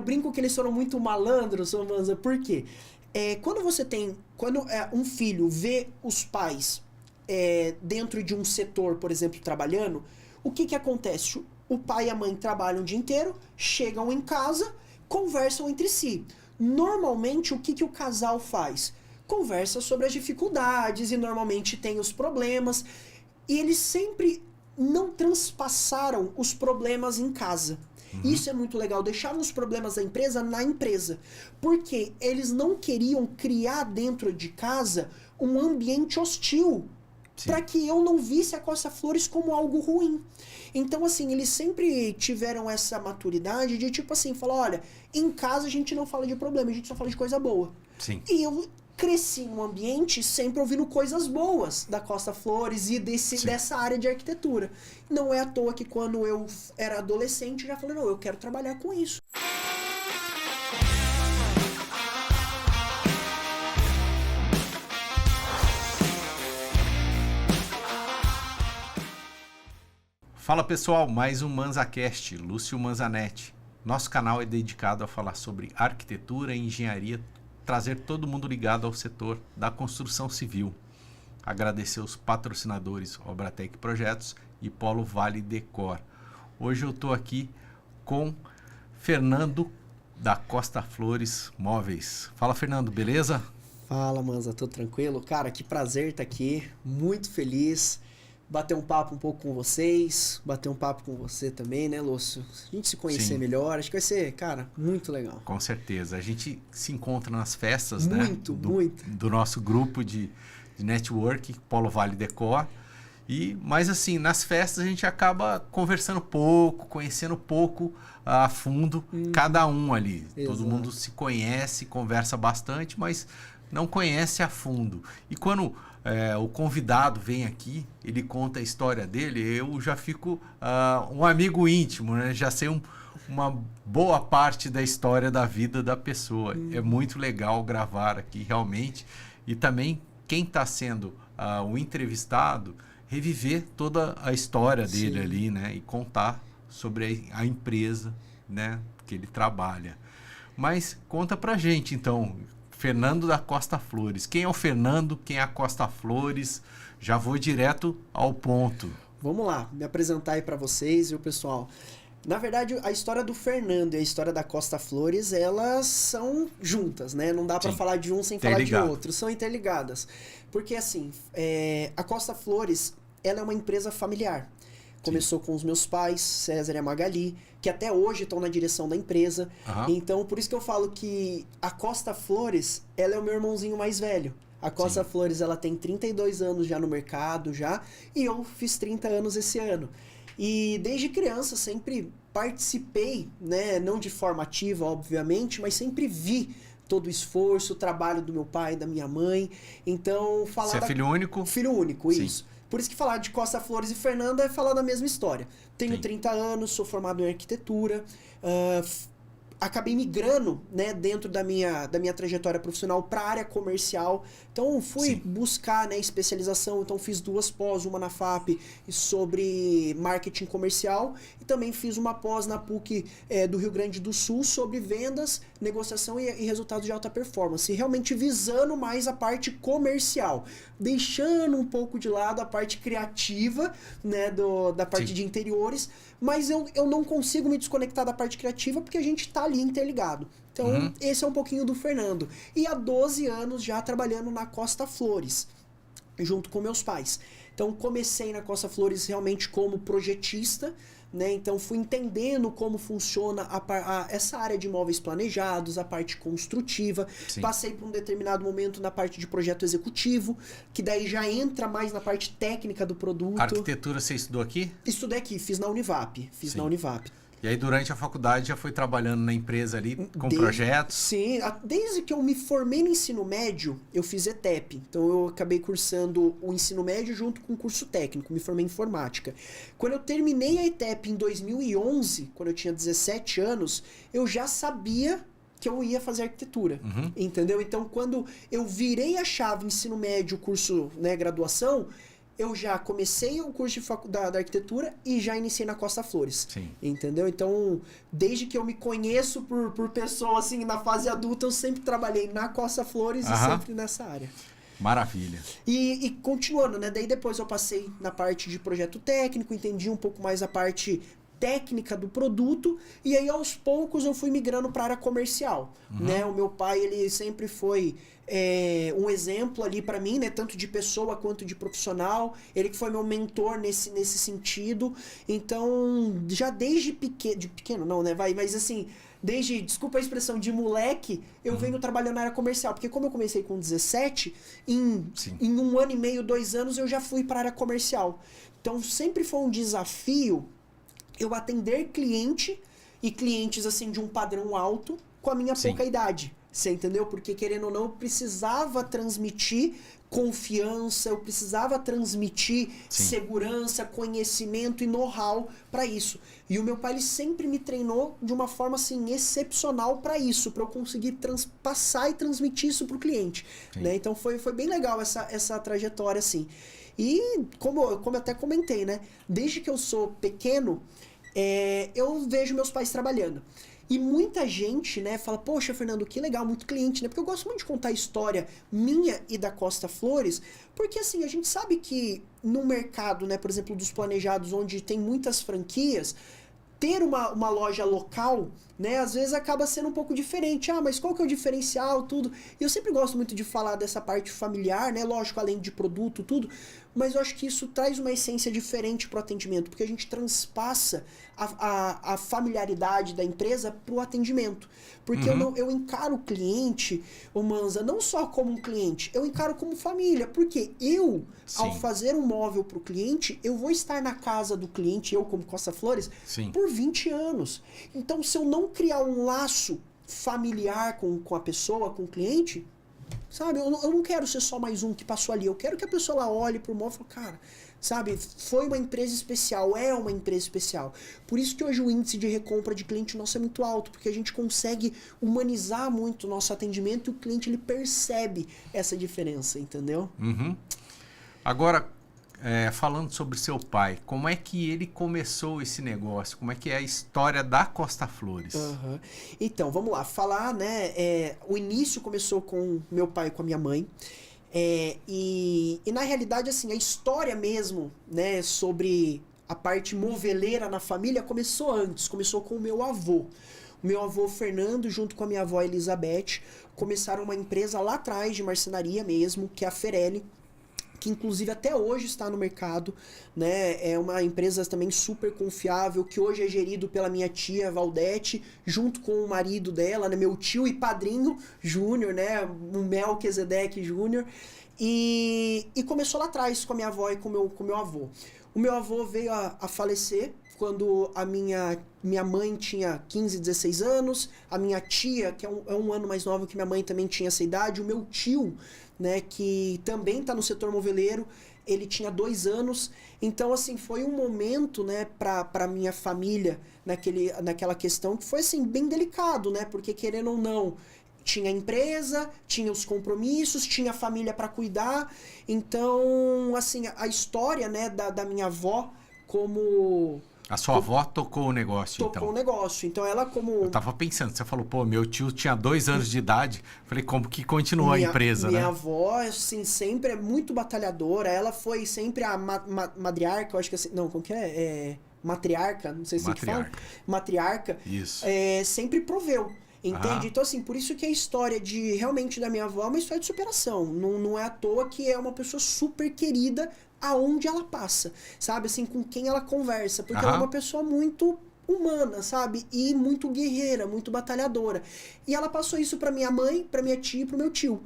brinco que eles foram muito malandros, ô Manza, por quê? Quando um filho vê os pais dentro de um setor, por exemplo, trabalhando, o que acontece? O pai e a mãe trabalham o dia inteiro, chegam em casa, conversam entre si. Normalmente, o que o casal faz? Conversa sobre as dificuldades e normalmente tem os problemas. E eles sempre não transpassaram os problemas em casa. Isso é muito legal, deixavam os problemas da empresa na empresa. Porque eles não queriam criar dentro de casa um ambiente hostil para que eu não visse a Costa Flores como algo ruim. Então, assim, eles sempre tiveram essa maturidade de, tipo assim, falar, olha, em casa a gente não fala de problema, a gente só fala de coisa boa. Sim. E eu cresci num ambiente sempre ouvindo coisas boas da Costa Flores e dessa área de arquitetura. Não é à toa que quando eu era adolescente, eu já falei, não, eu quero trabalhar com isso. Fala pessoal, mais um ManzaCast, Lúcio Manzanetti. Nosso canal é dedicado a falar sobre arquitetura e engenharia, trazer todo mundo ligado ao setor da construção civil. Agradecer os patrocinadores Obratec Projetos e Polo Vale Decor. Hoje eu estou aqui com Fernando da Costa Flores Móveis. Fala Fernando, beleza? Fala Manza, tô tranquilo? Cara, que prazer estar aqui, muito feliz. Bater um papo um pouco com vocês, bater um papo com você também, né, Lúcio? A gente se conhecer melhor, acho que vai ser, cara, muito legal. Com certeza. A gente se encontra nas festas, muito. Do nosso grupo de network, Polo Vale Decor. Mas assim, nas festas a gente acaba conversando pouco, conhecendo pouco a fundo cada um ali. Exato. Todo mundo se conhece, conversa bastante, mas não conhece a fundo. E quando o convidado vem aqui, ele conta a história dele, eu já fico um amigo íntimo, né? Já sei uma boa parte da história da vida da pessoa. É muito legal gravar aqui, realmente. E também, quem está sendo o entrevistado, reviver toda a história dele ali, né? E contar sobre a empresa, né, que ele trabalha. Mas conta pra gente, então, Fernando da Costa Flores. Quem é o Fernando? Quem é a Costa Flores? Já vou direto ao ponto. Vamos lá, me apresentar aí para vocês e o pessoal. Na verdade, a história do Fernando e a história da Costa Flores, elas são juntas, né? Não dá para falar de um sem falar de outro. São interligadas. Porque, assim, a Costa Flores, ela é uma empresa familiar. Começou com os meus pais, César e a Magali, que até hoje estão na direção da empresa. Então, por isso que eu falo que a Costa Flores, ela é o meu irmãozinho mais velho. A Costa Flores, ela tem 32 anos já no mercado, e eu fiz 30 anos esse ano. E desde criança sempre participei, né, não de forma ativa, obviamente, mas sempre vi todo o esforço, o trabalho do meu pai e da minha mãe. Então, falar Você é filho único? Filho único, isso. Por isso que falar de Costa Flores e Fernando é falar da mesma história. Tenho 30 anos, sou formado em arquitetura, acabei migrando, né, dentro da minha trajetória profissional para a área comercial. Então fui buscar, né, especialização, então fiz 2 pós, uma na FAP sobre marketing comercial e também fiz uma pós na PUC do Rio Grande do Sul sobre vendas, negociação e resultados de alta performance, realmente visando mais a parte comercial, deixando um pouco de lado a parte criativa, né, da parte de interiores, mas eu não consigo me desconectar da parte criativa porque a gente tá ali interligado. Então, esse é um pouquinho do Fernando. E há 12 anos já trabalhando na Costa Flores, junto com meus pais. Então, comecei na Costa Flores realmente como projetista, né? Então, fui entendendo como funciona essa área de imóveis planejados, a parte construtiva. Passei por um determinado momento na parte de projeto executivo, que daí já entra mais na parte técnica do produto. Arquitetura você estudou aqui? Estudei aqui, fiz na Univap. Na Univap. E aí, durante a faculdade, já foi trabalhando na empresa ali, com projetos? Sim, desde que eu me formei no ensino médio, eu fiz ETEP. Então, eu acabei cursando o ensino médio junto com o curso técnico, me formei em informática. Quando eu terminei a ETEP em 2011, quando eu tinha 17 anos, eu já sabia que eu ia fazer arquitetura, entendeu? Então, quando eu virei a chave ensino médio, curso, né, graduação, eu já comecei o curso da arquitetura e já iniciei na Costa Flores. Sim. Entendeu? Então, desde que eu me conheço por pessoa, assim, na fase adulta, eu sempre trabalhei na Costa Flores e sempre nessa área. Maravilha. E continuando, né? Daí depois eu passei na parte de projeto técnico, entendi um pouco mais a parte técnica do produto, e aí aos poucos eu fui migrando para a área comercial, né? O meu pai, ele sempre foi um exemplo ali para mim, né? Tanto de pessoa quanto de profissional, ele que foi meu mentor nesse sentido, então já desde pequeno não, né? Mas assim, desde, desculpa a expressão, de moleque, eu venho trabalhando na área comercial, porque como eu comecei com 17, em 1 ano e meio, 2 anos, eu já fui para a área comercial, então sempre foi um desafio eu atender cliente e clientes assim de um padrão alto com a minha pouca idade. Você entendeu? Porque querendo ou não, eu precisava transmitir confiança, eu precisava transmitir segurança, conhecimento e know-how para isso. E o meu pai ele sempre me treinou de uma forma assim excepcional para isso, para eu conseguir passar e transmitir isso para o cliente. Né? Então foi bem legal essa trajetória assim. E como eu até comentei, né? Desde que eu sou pequeno, eu vejo meus pais trabalhando. E muita gente, né, fala, poxa, Fernando, que legal, muito cliente, né? Porque eu gosto muito de contar a história minha e da Costa Flores, porque assim, a gente sabe que no mercado, né, por exemplo, dos planejados, onde tem muitas franquias, ter uma loja local, né, às vezes acaba sendo um pouco diferente. Ah, mas qual que é o diferencial, tudo? E eu sempre gosto muito de falar dessa parte familiar, né, lógico, além de produto, tudo, mas eu acho que isso traz uma essência diferente para o atendimento, porque a gente transpassa a familiaridade da empresa para o atendimento. Porque eu encaro o cliente, o Manza, não só como um cliente, eu encaro como família. Porque ao fazer um móvel para o cliente, eu vou estar na casa do cliente, eu como Costa Flores, por 20 anos. Então, se eu não criar um laço familiar com a pessoa, com o cliente, sabe, eu não quero ser só mais um que passou ali. Eu quero que a pessoa lá olhe pro móvel e fale, cara, sabe, foi uma empresa especial, é uma empresa especial. Por isso que hoje o índice de recompra de cliente nosso é muito alto, porque a gente consegue humanizar muito o nosso atendimento e o cliente ele percebe essa diferença, entendeu? Agora, falando sobre seu pai, como é que ele começou esse negócio? Como é que é a história da Costa Flores? Então, vamos lá, falar, né? O início começou com meu pai e com a minha mãe. E na realidade, assim, a história mesmo, né, sobre a parte moveleira na família começou antes, começou com o meu avô. O meu avô Fernando, junto com a minha avó Elizabeth, começaram uma empresa lá atrás de marcenaria mesmo, que é a Ferelli, que inclusive até hoje está no mercado, né? É uma empresa também super confiável, que hoje é gerido pela minha tia Valdete, junto com o marido dela, né? Meu tio e padrinho Júnior, né? O Melquisedeque Júnior. E começou lá atrás com a minha avó e com o meu avô. O meu avô veio a falecer quando a minha mãe tinha 15, 16 anos, a minha tia, que é um ano mais nova que minha mãe, também tinha essa idade, o meu tio, né, que também está no setor moveleiro, ele tinha 2 anos. Então, assim, foi um momento, né, para minha família naquela questão que foi, assim, bem delicado, né, porque querendo ou não, tinha empresa, tinha os compromissos, tinha a família para cuidar. Então, assim, a história, né, da minha avó como... A sua avó tocou o negócio, então? Tocou o negócio. Então, ela como... Eu tava pensando, você falou, pô, meu tio tinha 2 anos de idade. Falei, como que continuou a empresa, né? Minha avó, assim, sempre é muito batalhadora. Ela foi sempre a matriarca, eu acho que assim... Não, como que é? Matriarca, não sei se que fala. Matriarca. Isso. Sempre proveu. Entende? Então, assim, por isso que a história realmente da minha avó é uma história de superação. Não é à toa que é uma pessoa super querida aonde ela passa, sabe? Assim, com quem ela conversa. Porque ela é uma pessoa muito humana, sabe? E muito guerreira, muito batalhadora. E ela passou isso pra minha mãe, pra minha tia e pro meu tio.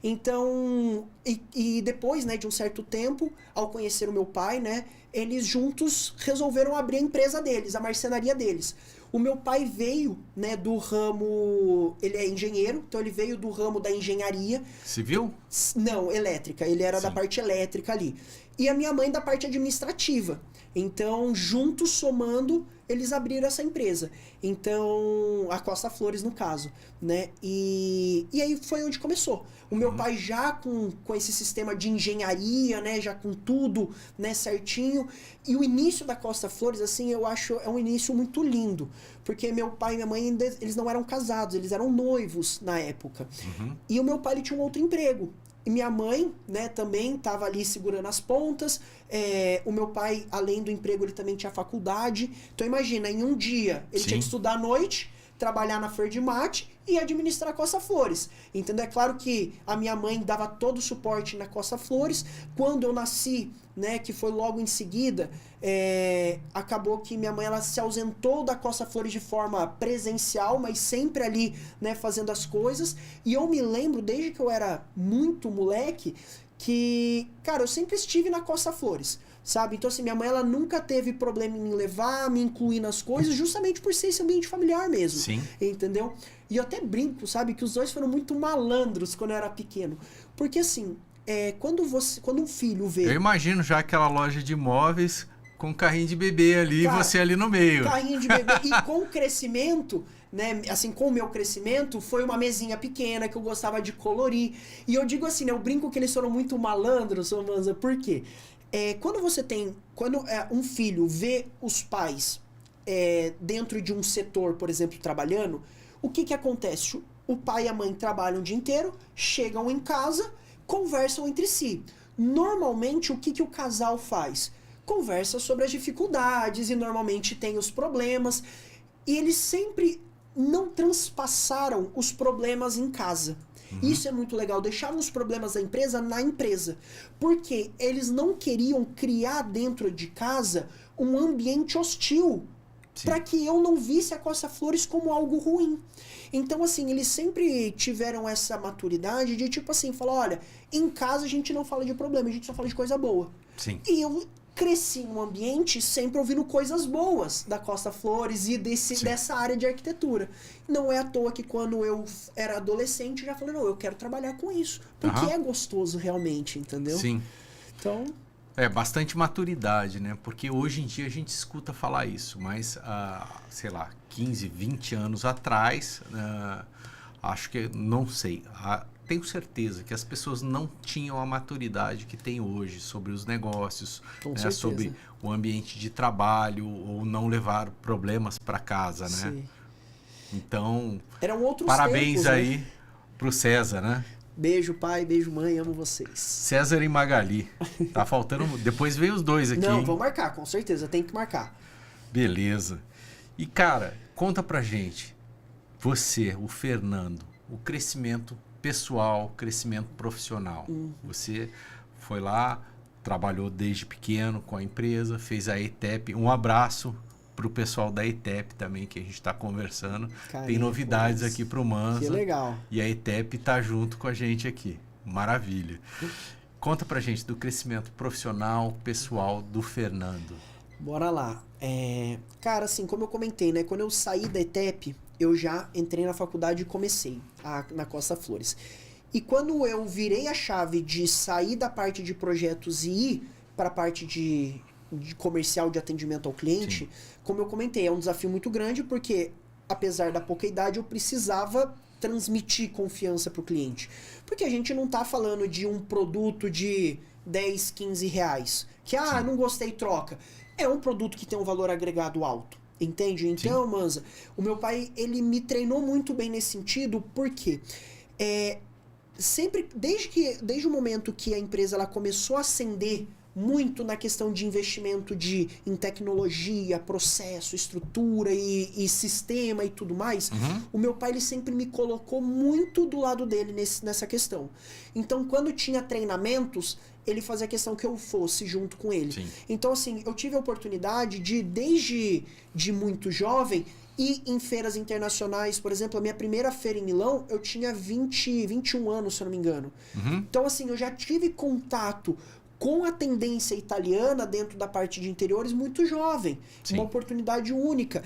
Então, e depois, né, de um certo tempo, ao conhecer o meu pai, né, eles juntos resolveram abrir a empresa deles, a marcenaria deles. O meu pai veio, né, do ramo... Ele é engenheiro, então ele veio do ramo da engenharia. Civil? Não, elétrica. Ele era da parte elétrica ali. E a minha mãe da parte administrativa. Então, juntos, somando, eles abriram essa empresa. Então, a Costa Flores, no caso, né? E aí foi onde começou. O meu pai já com esse sistema de engenharia, né? Já com tudo, né, certinho. E o início da Costa Flores, assim, eu acho, é um início muito lindo. Porque meu pai e minha mãe, eles não eram casados, eles eram noivos na época. E o meu pai, ele tinha um outro emprego. E minha mãe, né, também estava ali segurando as pontas. O meu pai, além do emprego, ele também tinha faculdade. Então imagina, em um dia, ele tinha que estudar à noite, trabalhar na Ferdimate e administrar a Costa Flores. Entendeu? É claro que a minha mãe dava todo o suporte na Costa Flores. Quando eu nasci, né, que foi logo em seguida, acabou que minha mãe ela se ausentou da Costa Flores de forma presencial, mas sempre ali, né, fazendo as coisas. E eu me lembro, desde que eu era muito moleque, que, cara, eu sempre estive na Costa Flores, sabe? Então, assim, minha mãe, ela nunca teve problema em me levar, me incluir nas coisas, justamente por ser esse ambiente familiar mesmo. Sim. Entendeu? E eu até brinco, sabe? Que os dois foram muito malandros quando eu era pequeno. Porque, assim, quando um filho vê... Eu imagino já aquela loja de imóveis com carrinho de bebê ali e você ali no meio. Carrinho de bebê. E com o crescimento, né? Assim, com o meu crescimento, foi uma mesinha pequena que eu gostava de colorir. E eu digo assim, né? Eu brinco que eles foram muito malandros, ô Manza, por quê? Quando um filho vê os pais dentro de um setor, por exemplo, trabalhando, o que acontece? O pai e a mãe trabalham o dia inteiro, chegam em casa, conversam entre si. Normalmente, o que o casal faz? Conversa sobre as dificuldades e normalmente tem os problemas. E eles sempre não transpassaram os problemas em casa. Isso é muito legal, deixavam os problemas da empresa na empresa. Porque eles não queriam criar dentro de casa um ambiente hostil para que eu não visse a Costa Flores como algo ruim. Então, assim, eles sempre tiveram essa maturidade de, tipo assim, falar, olha, em casa a gente não fala de problema, a gente só fala de coisa boa. Sim. E eu cresci num ambiente sempre ouvindo coisas boas da Costa Flores e dessa área de arquitetura. Não é à toa que quando eu era adolescente, eu já falei, não, eu quero trabalhar com isso. Porque é gostoso realmente, entendeu? Sim. Então... bastante maturidade, né? Porque hoje em dia a gente escuta falar isso, mas, sei lá, 15, 20 anos atrás, acho que, não sei, tenho certeza que as pessoas não tinham a maturidade que tem hoje sobre os negócios, né? Sobre o ambiente de trabalho, ou não levar problemas para casa, né? Sim. Então, eram outros parabéns tempos, aí, né? Pro César, né? Beijo pai, beijo mãe, amo vocês. César e Magali. Tá faltando... Depois veio os dois aqui. Não, hein? vou marcar, com certeza, tem que marcar. Beleza. E, cara, conta pra gente. Você, o Fernando, o crescimento pessoal, crescimento profissional. Você foi lá, trabalhou desde pequeno com a empresa, fez a ETEP. Um abraço pro pessoal da ETEP também, que a gente está conversando. Carinho, tem novidades aqui pro Manza. Que legal. E a ETEP tá junto com a gente aqui. Maravilha. Conta pra gente do crescimento profissional, pessoal do Fernando. Bora lá. Cara, assim, como eu comentei, né? Quando eu saí da ETEP, eu já entrei na faculdade e comecei na Costa Flores. E quando eu virei a chave de sair da parte de projetos e ir para a parte de comercial, de atendimento ao cliente, sim, como eu comentei, é um desafio muito grande, porque apesar da pouca idade, eu precisava transmitir confiança para o cliente. Porque a gente não tá falando de um produto de 10, 15 reais, que, não gostei, troca. É um produto que tem um valor agregado alto, entende? Então, Manza, o meu pai, ele me treinou muito bem nesse sentido, porque sempre, desde o momento que a empresa ela começou a ascender muito na questão de investimento em tecnologia, processo, estrutura e sistema e tudo mais, o meu pai ele sempre me colocou muito do lado dele nessa questão. Então, quando tinha treinamentos, ele fazia questão que eu fosse junto com ele. Sim. Então, assim, eu tive a oportunidade desde muito jovem, ir em feiras internacionais. Por exemplo, a minha primeira feira em Milão, eu tinha 21 anos, se eu não me engano. Então, assim, eu já tive contato com a tendência italiana dentro da parte de interiores muito jovem. Sim. Uma oportunidade única.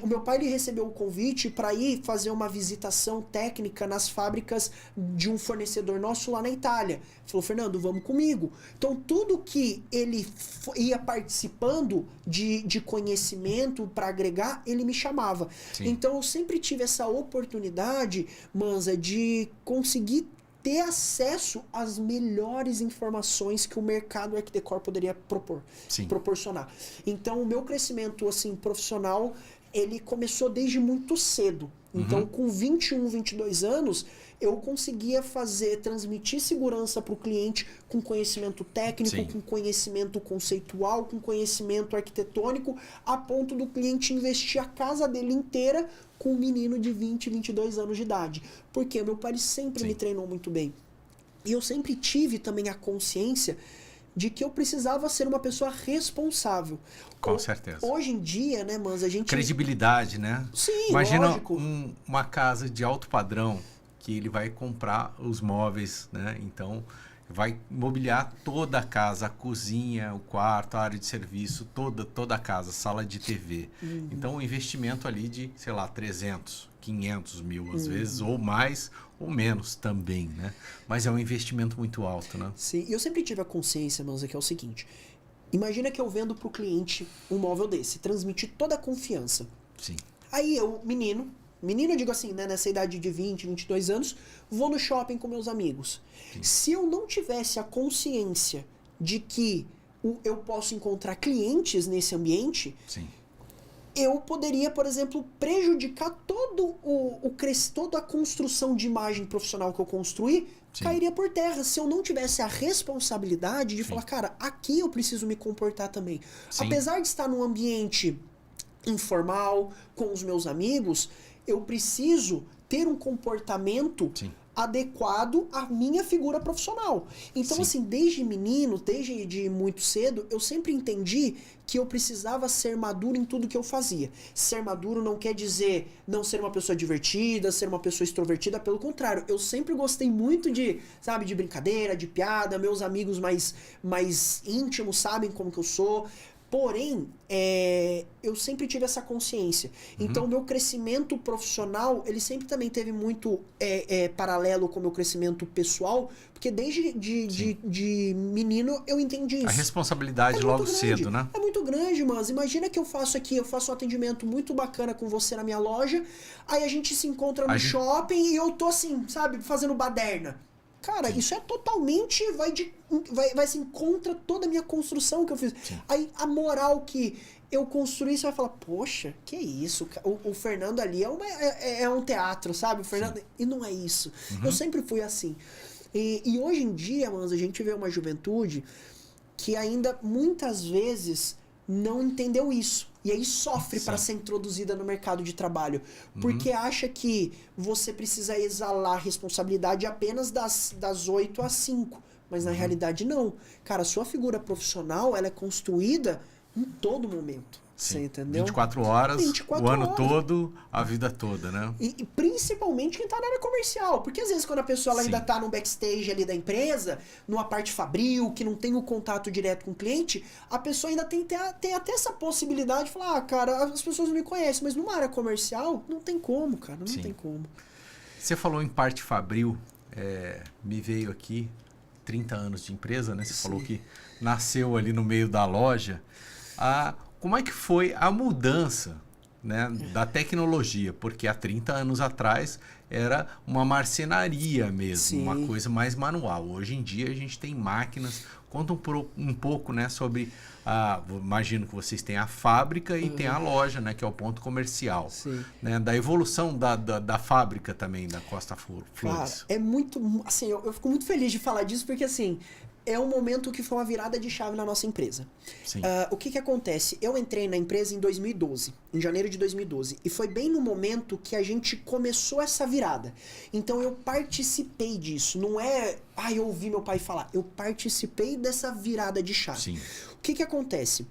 O meu pai ele recebeu o convite para ir fazer uma visitação técnica nas fábricas de um fornecedor nosso lá na Itália. Ele falou, Fernando, vamos comigo. Então, tudo que ele ia participando de conhecimento para agregar, ele me chamava. Sim. Então, eu sempre tive essa oportunidade, Manza, de conseguir ter acesso às melhores informações que o mercado Arquidecor poderia proporcionar. Então, o meu crescimento assim profissional, ele começou desde muito cedo. Então, com 21, 22 anos, eu conseguia transmitir segurança para o cliente com conhecimento técnico, Sim. com conhecimento conceitual, com conhecimento arquitetônico, a ponto do cliente investir a casa dele inteira com um menino de 20, 22 anos de idade. Porque meu pai sempre Sim. me treinou muito bem. E eu sempre tive também a consciência de que eu precisava ser uma pessoa responsável. Com certeza. Hoje em dia, né, Manza, a gente... Credibilidade, né? Sim, imagina lógico. Uma casa de alto padrão que ele vai comprar os móveis, né? Então, vai mobiliar toda a casa, a cozinha, o quarto, a área de serviço, toda a casa, sala de TV. Então, um investimento ali de, sei lá, 300, 500 mil às vezes, ou mais ou menos também, né? Mas é um investimento muito alto, né? Sim, e eu sempre tive a consciência, Manza, que é o seguinte: imagina que eu vendo pro cliente um móvel desse, transmitir toda a confiança. Sim. Aí eu, menino, eu digo assim, né, nessa idade de 20, 22 anos, vou no shopping com meus amigos. Sim. Se eu não tivesse a consciência de que eu posso encontrar clientes nesse ambiente, Sim. eu poderia, por exemplo, prejudicar toda a construção de imagem profissional que eu construí, Sim. cairia por terra. Se eu não tivesse a responsabilidade de Sim. falar, cara, aqui eu preciso me comportar também. Sim. Apesar de estar num ambiente informal, com os meus amigos, eu preciso ter um comportamento Sim. adequado à minha figura profissional. Então, Sim. assim, desde menino, desde muito cedo, eu sempre entendi que eu precisava ser maduro em tudo que eu fazia. Ser maduro não quer dizer não ser uma pessoa divertida, ser uma pessoa extrovertida, pelo contrário. Eu sempre gostei muito de brincadeira, de piada, meus amigos mais íntimos sabem como que eu sou. Porém, eu sempre tive essa consciência. Então, o meu crescimento profissional, ele sempre também teve muito paralelo com o meu crescimento pessoal, porque desde de menino eu entendi isso. A responsabilidade logo cedo, né? É muito grande, mas imagina que eu faço um atendimento muito bacana com você na minha loja, aí a gente se encontra no shopping e eu tô assim, sabe, fazendo baderna. Cara, sim, isso é totalmente, vai assim, contra toda a minha construção que eu fiz. Sim. Aí a moral que eu construí, você vai falar, poxa, que isso? O Fernando ali é um teatro, sabe? O Fernando, e não é isso. Eu sempre fui assim. E hoje em dia, mas a gente vê uma juventude que ainda muitas vezes não entendeu isso. E aí sofre para ser introduzida no mercado de trabalho. Porque acha que você precisa exalar responsabilidade apenas das 8 às 5. Mas na realidade não. Cara, a sua figura profissional, ela é construída em todo momento. Sim. Você entendeu? 24 horas, 24 o ano horas. todo, a vida toda, né? E principalmente quem tá na área comercial. Porque às vezes quando a pessoa ela ainda tá no backstage ali da empresa, numa parte fabril, que não tem o contato direto com o cliente, a pessoa ainda tem até essa possibilidade de falar, cara, as pessoas não me conhecem, mas numa área comercial, não tem como, cara, não tem como. Você falou em parte fabril, me veio aqui 30 anos de empresa, né? Você falou que nasceu ali no meio da loja. Como é que foi a mudança, né, da tecnologia? Porque há 30 anos atrás era uma marcenaria mesmo, uma coisa mais manual. Hoje em dia a gente tem máquinas. Conta um pouco, né, sobre imagino que vocês têm a fábrica e tem a loja, né, que é o ponto comercial. Né, da evolução da fábrica também, da Costa Flores. Cara, é muito... Assim, eu fico muito feliz de falar disso, porque assim... É um momento que foi uma virada de chave na nossa empresa. O que acontece? Eu entrei na empresa em 2012, em janeiro de 2012. E foi bem no momento que a gente começou essa virada. Então eu participei disso. Não é, eu ouvi meu pai falar. Eu participei dessa virada de chave. O que acontece?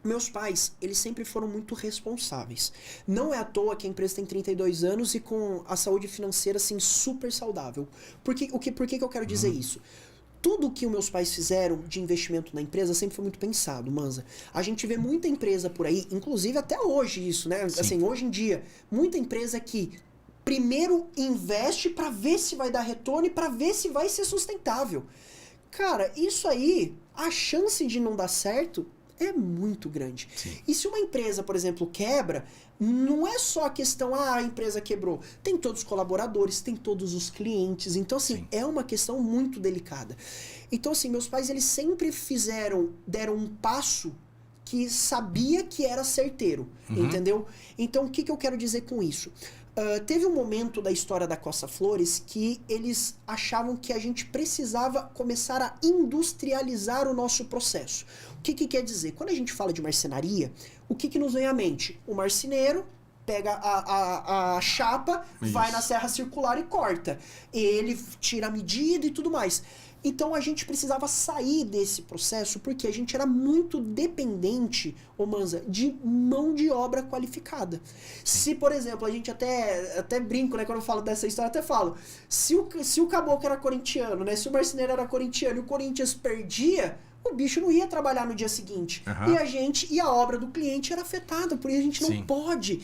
Meus pais, eles sempre foram muito responsáveis. Não é à toa que a empresa tem 32 anos e com a saúde financeira assim super saudável. Por que eu quero dizer isso? tudo que os meus pais fizeram de investimento na empresa sempre foi muito pensado, Manza. A gente vê muita empresa por aí, inclusive até hoje isso, né? Sim. Assim, hoje em dia, muita empresa que primeiro investe para ver se vai dar retorno e para ver se vai ser sustentável. Cara, isso aí, a chance de não dar certo é muito grande. Sim. E se uma empresa, por exemplo, quebra, não é só a questão, a empresa quebrou. Tem todos os colaboradores, tem todos os clientes. Então, assim, Sim. é uma questão muito delicada. Então, assim, meus pais, eles sempre deram um passo que sabia que era certeiro, entendeu? Então, o que eu quero dizer com isso? Teve um momento da história da Costa Flores que eles achavam que a gente precisava começar a industrializar o nosso processo. O que quer dizer? Quando a gente fala de marcenaria, o que nos vem à mente? O marceneiro pega a chapa, vai na serra circular e corta. Ele tira a medida e tudo mais. Então a gente precisava sair desse processo porque a gente era muito dependente, ô Manza, de mão de obra qualificada. Se, por exemplo, a gente até brinco, né, quando eu falo dessa história, até falo, se o caboclo era corintiano, né, se o marceneiro era corintiano e o Corinthians perdia, o bicho não ia trabalhar no dia seguinte. E a obra do cliente era afetada, por isso a gente não pode,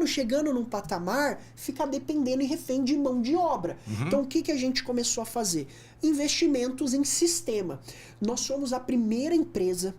chegando num patamar, ficar dependendo e refém de mão de obra. Então o que a gente começou a fazer? Investimentos em sistema. Nós somos a primeira empresa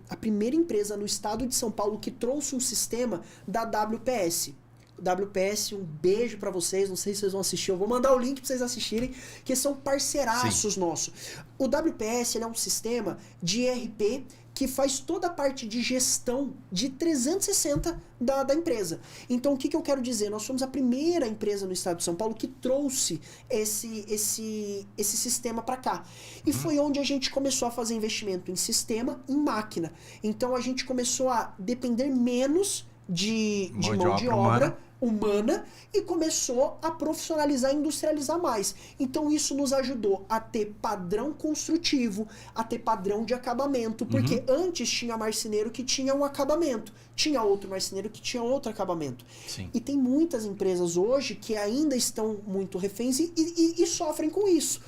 no estado de São Paulo que trouxe um sistema da WPS. WPS, um beijo pra vocês, não sei se vocês vão assistir, eu vou mandar o link pra vocês assistirem, que são parceiraços nossos. O WPS, ele é um sistema de ERP que faz toda a parte de gestão de 360 da empresa. Então, o que eu quero dizer? Nós somos a primeira empresa no estado de São Paulo que trouxe esse sistema para cá. E foi onde a gente começou a fazer investimento em sistema, em máquina. Então, a gente começou a depender menos de mão de obra humana e começou a profissionalizar e industrializar mais. Então isso nos ajudou a ter padrão construtivo, a ter padrão de acabamento, porque antes tinha marceneiro que tinha um acabamento, tinha outro marceneiro que tinha outro acabamento. Sim. E tem muitas empresas hoje que ainda estão muito reféns e sofrem com isso.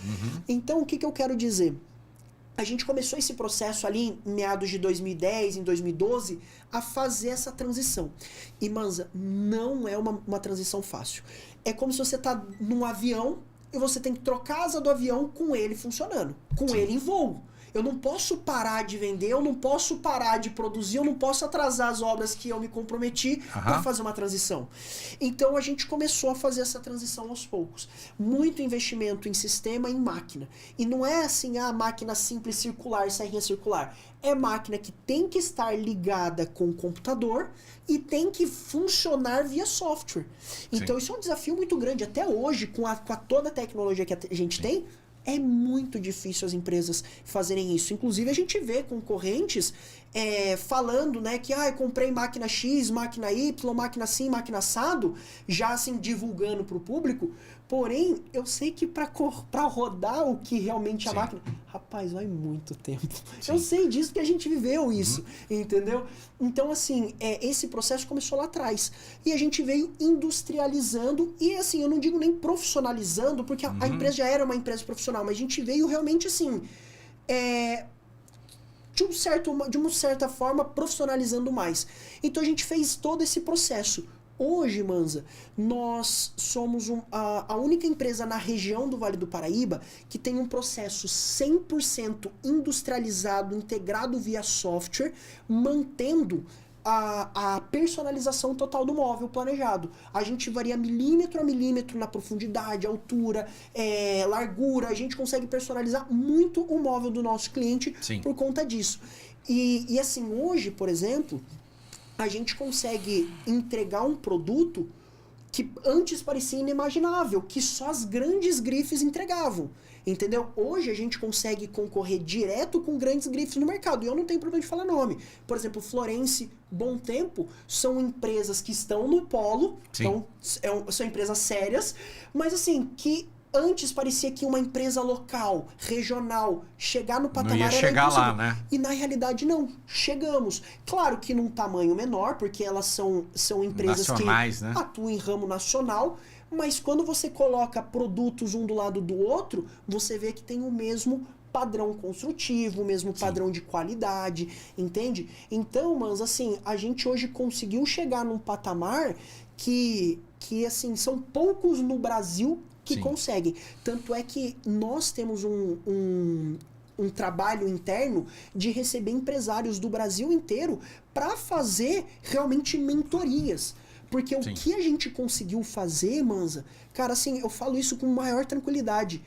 Então o que eu quero dizer? A gente começou esse processo ali em meados de 2010, em 2012, a fazer essa transição. E, Manza, não é uma transição fácil. É como se você tá num avião e você tem que trocar a asa do avião com ele funcionando, com ele em voo. Eu não posso parar de vender, eu não posso parar de produzir, eu não posso atrasar as obras que eu me comprometi para fazer uma transição. Então a gente começou a fazer essa transição aos poucos. Muito investimento em sistema, em máquina. E não é assim, máquina simples circular, serrinha circular. É máquina que tem que estar ligada com o computador e tem que funcionar via software. Então isso é um desafio muito grande. Até hoje, com toda a tecnologia que a gente tem, é muito difícil as empresas fazerem isso. Inclusive, a gente vê concorrentes falando, né, que eu comprei máquina X, máquina Y, máquina assim, máquina assado, já assim, divulgando para o público. Porém, eu sei que para rodar o que realmente é a máquina, rapaz, vai muito tempo. Eu sei disso porque a gente viveu isso, entendeu? Então, assim, esse processo começou lá atrás. E a gente veio industrializando e, assim, eu não digo nem profissionalizando, porque a empresa já era uma empresa profissional, mas a gente veio realmente, assim, de uma certa forma, profissionalizando mais. Então, a gente fez todo esse processo. Hoje, Manza, nós somos a única empresa na região do Vale do Paraíba que tem um processo 100% industrializado, integrado via software, mantendo a personalização total do móvel planejado. A gente varia milímetro a milímetro na profundidade, altura, largura. A gente consegue personalizar muito o móvel do nosso cliente por conta disso. E assim, hoje, por exemplo, a gente consegue entregar um produto que antes parecia inimaginável, que só as grandes grifes entregavam, entendeu? Hoje a gente consegue concorrer direto com grandes grifes no mercado, e eu não tenho problema de falar nome. Por exemplo, Florence, Bom Tempo, são empresas que estão no polo, então são empresas sérias, mas assim, que antes parecia que uma empresa local, regional, chegar no patamar não ia chegar lá, né? E na realidade não, chegamos. Claro que num tamanho menor, porque elas são empresas nacionais, que atuam em ramo nacional, mas quando você coloca produtos um do lado do outro, você vê que tem o mesmo padrão construtivo, o mesmo padrão de qualidade, entende? Então, mas assim, a gente hoje conseguiu chegar num patamar que assim, são poucos no Brasil que conseguem. Tanto é que nós temos um trabalho interno de receber empresários do Brasil inteiro para fazer realmente mentorias. Porque o que a gente conseguiu fazer, Manza, cara, assim, eu falo isso com maior tranquilidade,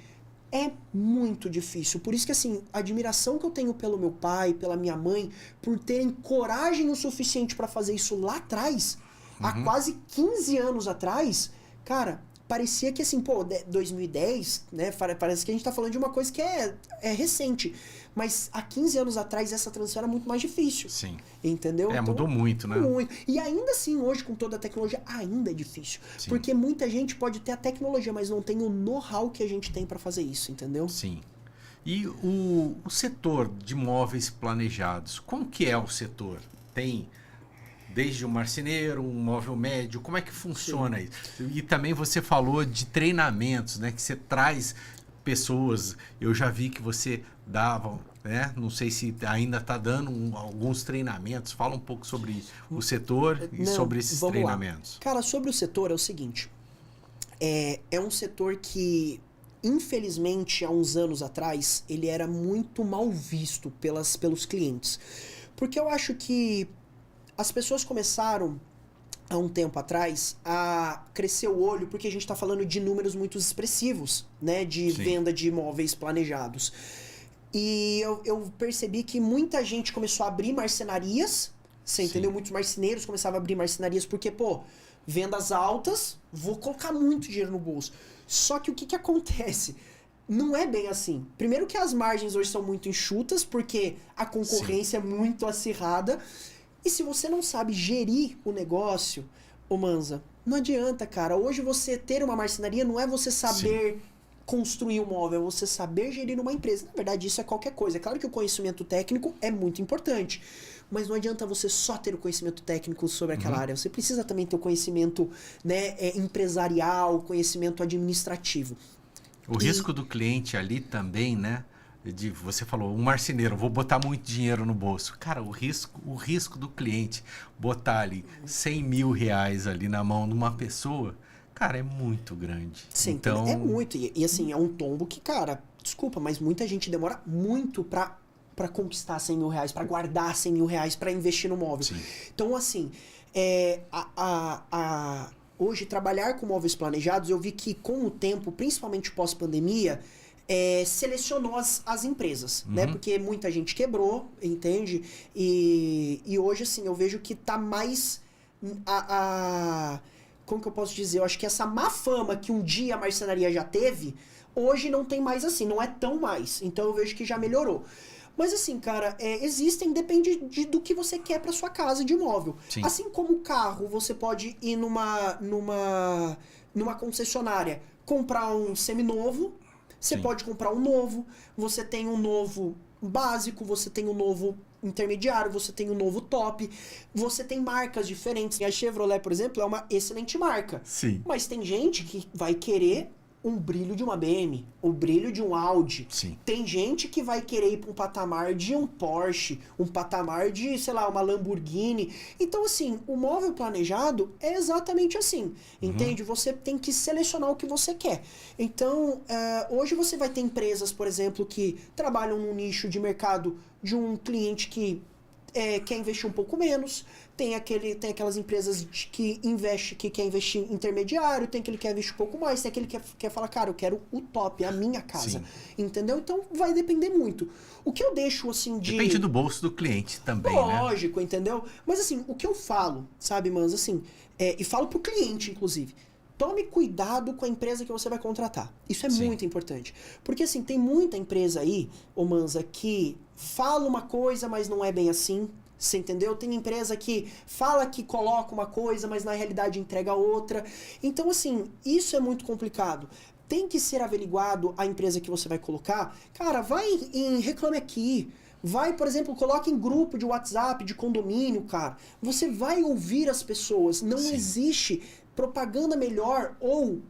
é muito difícil. Por isso que, assim, a admiração que eu tenho pelo meu pai, pela minha mãe, por terem coragem o suficiente para fazer isso lá atrás, há quase 15 anos atrás, cara, parecia que, assim, pô, 2010, né, parece que a gente tá falando de uma coisa que é recente. Mas há 15 anos atrás essa transição era muito mais difícil. Sim. Entendeu? Então, mudou muito, né? Muito. E ainda assim, hoje, com toda a tecnologia, ainda é difícil. Sim. Porque muita gente pode ter a tecnologia, mas não tem o know-how que a gente tem para fazer isso, entendeu? Sim. E o setor de móveis planejados, como que é o setor? Tem desde um marceneiro, um móvel médio, como é que funciona isso? E também você falou de treinamentos, né? Que você traz pessoas, eu já vi que você dava, né? Não sei se ainda está dando alguns treinamentos. Fala um pouco sobre o setor e sobre esses treinamentos. Lá. Cara, sobre o setor é o seguinte, é um setor que, infelizmente, há uns anos atrás, ele era muito mal visto pelos clientes. Porque eu acho que as pessoas começaram, há um tempo atrás, a crescer o olho, porque a gente está falando de números muito expressivos, né, de venda de imóveis planejados. E eu percebi que muita gente começou a abrir marcenarias, você entendeu? Muitos marceneiros começavam a abrir marcenarias porque, pô, vendas altas, vou colocar muito dinheiro no bolso. Só que o que acontece? Não é bem assim. Primeiro que as margens hoje são muito enxutas, porque a concorrência é muito acirrada. E se você não sabe gerir o negócio, ô Manza, não adianta, cara. Hoje você ter uma marcenaria não é você saber construir um móvel, é você saber gerir uma empresa. Na verdade, isso é qualquer coisa. É claro que o conhecimento técnico é muito importante, mas não adianta você só ter o conhecimento técnico sobre aquela área. Você precisa também ter o conhecimento, né, empresarial, conhecimento administrativo. O risco do cliente ali também, né? Você falou, um marceneiro, vou botar muito dinheiro no bolso. Cara, o risco do cliente botar ali 100 mil reais ali na mão de uma pessoa, cara, é muito grande. Sim, então é muito. E assim, é um tombo que, cara, desculpa, mas muita gente demora muito pra conquistar 100 mil reais, pra guardar 100 mil reais, pra investir no móvel. Sim. Então, assim, hoje, trabalhar com móveis planejados, eu vi que com o tempo, principalmente pós-pandemia, selecionou as empresas, né? Porque muita gente quebrou, entende? E hoje, assim, eu vejo que tá mais como que eu posso dizer? Eu acho que essa má fama que um dia a marcenaria já teve, hoje não tem mais assim, não é tão mais. Então eu vejo que já melhorou. Mas assim, cara, depende do que você quer pra sua casa de imóvel. Sim. Assim como o carro, você pode ir numa concessionária, comprar um seminovo, você pode comprar um novo, você tem um novo básico, você tem um novo intermediário, você tem um novo top, você tem marcas diferentes. A Chevrolet, por exemplo, é uma excelente marca. Sim. Mas tem gente que vai querer um brilho de uma BM, o brilho de um Audi. Sim. Tem gente que vai querer ir para um patamar de um Porsche, um patamar de, sei lá, uma Lamborghini. Então, assim, o móvel planejado é exatamente assim, entende? Você tem que selecionar o que você quer. Então, hoje você vai ter empresas, por exemplo, que trabalham num nicho de mercado de um cliente que quer investir um pouco menos, tem aquelas empresas que quer investir intermediário, tem aquele que quer investir um pouco mais, tem aquele que quer falar, cara, eu quero o top, a minha casa. Sim. Entendeu? Então vai depender muito. O que eu deixo assim de... Depende do bolso do cliente também, lógico, né? Entendeu? Mas assim, o que eu falo, sabe, Manza, assim, e falo pro cliente, inclusive, tome cuidado com a empresa que você vai contratar. Isso é muito importante. Porque assim, tem muita empresa aí, ô Manza, que fala uma coisa, mas não é bem assim. Você entendeu? Tem empresa que fala que coloca uma coisa, mas na realidade entrega outra. Então, assim, isso é muito complicado. Tem que ser averiguado a empresa que você vai colocar. Cara, vai em Reclame Aqui. Vai, por exemplo, coloca em grupo de WhatsApp, de condomínio, cara. Você vai ouvir as pessoas. Não existe propaganda melhor ou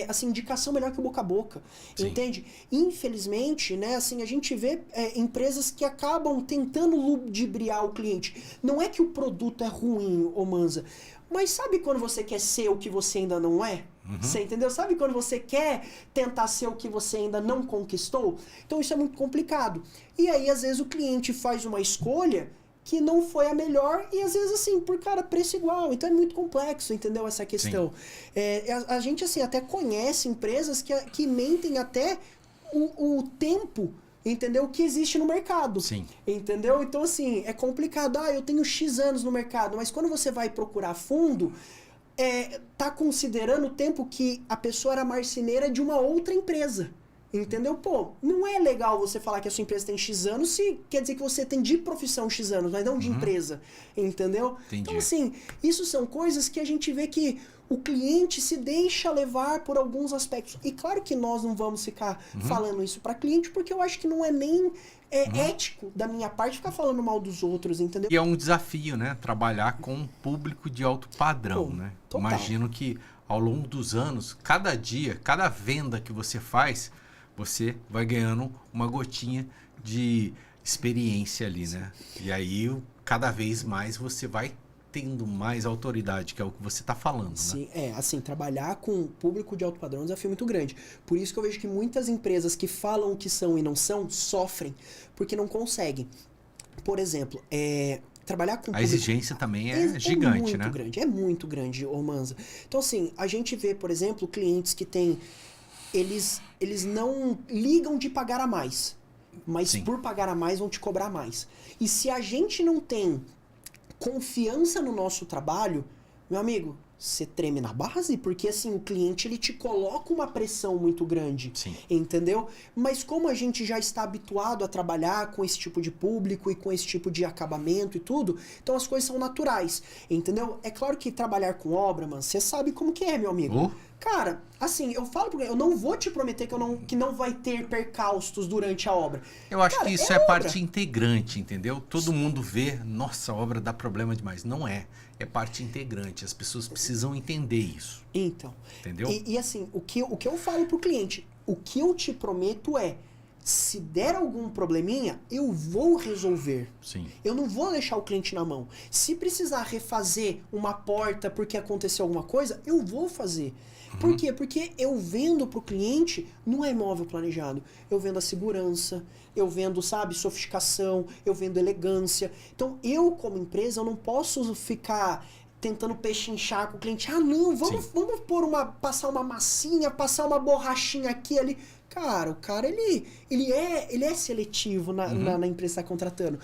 assim, indicação melhor que o boca a boca, Sim. entende? Infelizmente, né, assim, a gente vê empresas que acabam tentando ludibriar o cliente. Não é que o produto é ruim, ô Manza, mas sabe quando você quer ser o que você ainda não é? Você entendeu? Sabe quando você quer tentar ser o que você ainda não conquistou? Então isso é muito complicado. E aí, às vezes, o cliente faz uma escolha que não foi a melhor e às vezes assim, por cara, preço igual. Então é muito complexo, entendeu? Essa questão. A gente assim até conhece empresas que mentem até o tempo, entendeu? Que existe no mercado. Sim. Entendeu? Então assim, é complicado. Eu tenho X anos no mercado, mas quando você vai procurar fundo, tá considerando o tempo que a pessoa era marceneira de uma outra empresa. Entendeu? Pô, não é legal você falar que a sua empresa tem X anos se quer dizer que você tem de profissão X anos, mas não de empresa. Entendeu? Entendi. Então, assim, isso são coisas que a gente vê que o cliente se deixa levar por alguns aspectos. E claro que nós não vamos ficar falando isso para cliente, porque eu acho que não é nem ético da minha parte ficar falando mal dos outros, entendeu? E é um desafio, né? Trabalhar com um público de alto padrão, né? Total. Imagino que ao longo dos anos, cada dia, cada venda que você faz, você vai ganhando uma gotinha de experiência ali, né? E aí, cada vez mais você vai tendo mais autoridade, que é o que você está falando, Sim, né? assim, trabalhar com público de alto padrão é um desafio muito grande. Por isso que eu vejo que muitas empresas que falam o que são e não são, sofrem, porque não conseguem. Por exemplo, trabalhar com A público... exigência também é gigante, né? É muito grande, ô Manza. Então, assim, a gente vê, por exemplo, clientes que têm... Eles não ligam de pagar a mais, mas Sim. por pagar a mais vão te cobrar mais. E se a gente não tem confiança no nosso trabalho, meu amigo, você treme na base, porque assim, o cliente ele te coloca uma pressão muito grande, Sim. entendeu? Mas como a gente já está habituado a trabalhar com esse tipo de público e com esse tipo de acabamento e tudo, então as coisas são naturais, entendeu? É claro que trabalhar com obra, mano, você sabe como que é, meu amigo. Cara, assim, eu falo porque eu não vou te prometer que não vai ter percalços durante a obra. Eu acho Cara, que isso é parte integrante, entendeu? Todo mundo vê, nossa, a obra dá problema demais. Não é. É parte integrante. As pessoas precisam entender isso. Então. Entendeu? E assim, o que eu falo pro cliente, o que eu te prometo é, se der algum probleminha, eu vou resolver. Sim. Eu não vou deixar o cliente na mão. Se precisar refazer uma porta porque aconteceu alguma coisa, eu vou fazer. Por quê? Porque eu vendo pro cliente, não é imóvel planejado. Eu vendo a segurança, eu vendo, sabe, sofisticação, eu vendo elegância. Então, eu como empresa, eu não posso ficar tentando pechinchar com o cliente. Não, vamos passar uma massinha, passar uma borrachinha aqui ali. Cara, o cara, ele é seletivo na empresa que está contratando.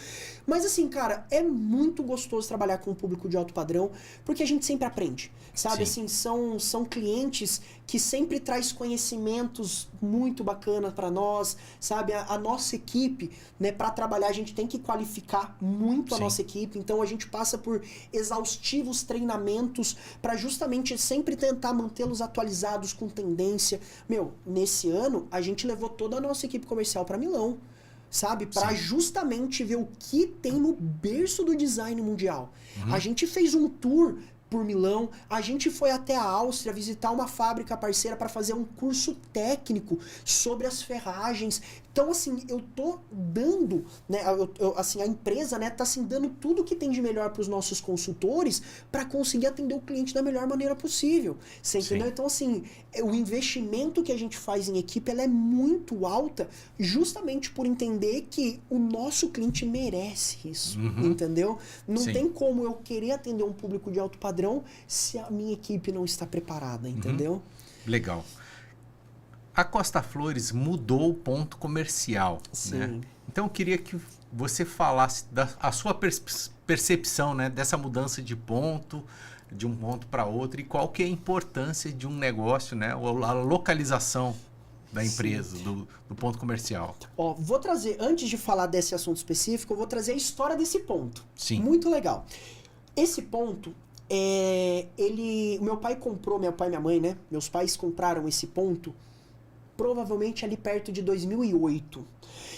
Mas assim, cara, é muito gostoso trabalhar com um público de alto padrão, porque a gente sempre aprende, sabe? Sim. Assim, são clientes que sempre traz conhecimentos muito bacanas para nós, sabe? A nossa equipe, né, para trabalhar, a gente tem que qualificar muito a Sim. nossa equipe, então a gente passa por exaustivos treinamentos para justamente sempre tentar mantê-los atualizados com tendência. Meu, nesse ano, a gente levou toda a nossa equipe comercial para Milão, sabe? Para justamente ver o que tem no berço do design mundial. A gente fez um tour por Milão, a gente foi até a Áustria visitar uma fábrica parceira para fazer um curso técnico sobre as ferragens. Então, assim, eu tô dando, né, assim, a empresa, né, tá assim, dando tudo que tem de melhor para os nossos consultores para conseguir atender o cliente da melhor maneira possível. Você entendeu? Sim. Então, assim, o investimento que a gente faz em equipe, ela é muito alta, justamente por entender que o nosso cliente merece isso, entendeu? Não Sim. tem como eu querer atender um público de alto padrão se a minha equipe não está preparada, entendeu? Legal. A Costa Flores mudou o ponto comercial, Sim. né? Então eu queria que você falasse a sua percepção, né, dessa mudança de ponto, de um ponto para outro, e qual que é a importância de um negócio, né, ou a localização da empresa, do ponto comercial. Ó, vou trazer, antes de falar desse assunto específico, eu vou trazer a história desse ponto. Sim. Muito legal. Esse ponto, meu pai comprou, meu pai e minha mãe, né? Meus pais compraram esse ponto provavelmente ali perto de 2008.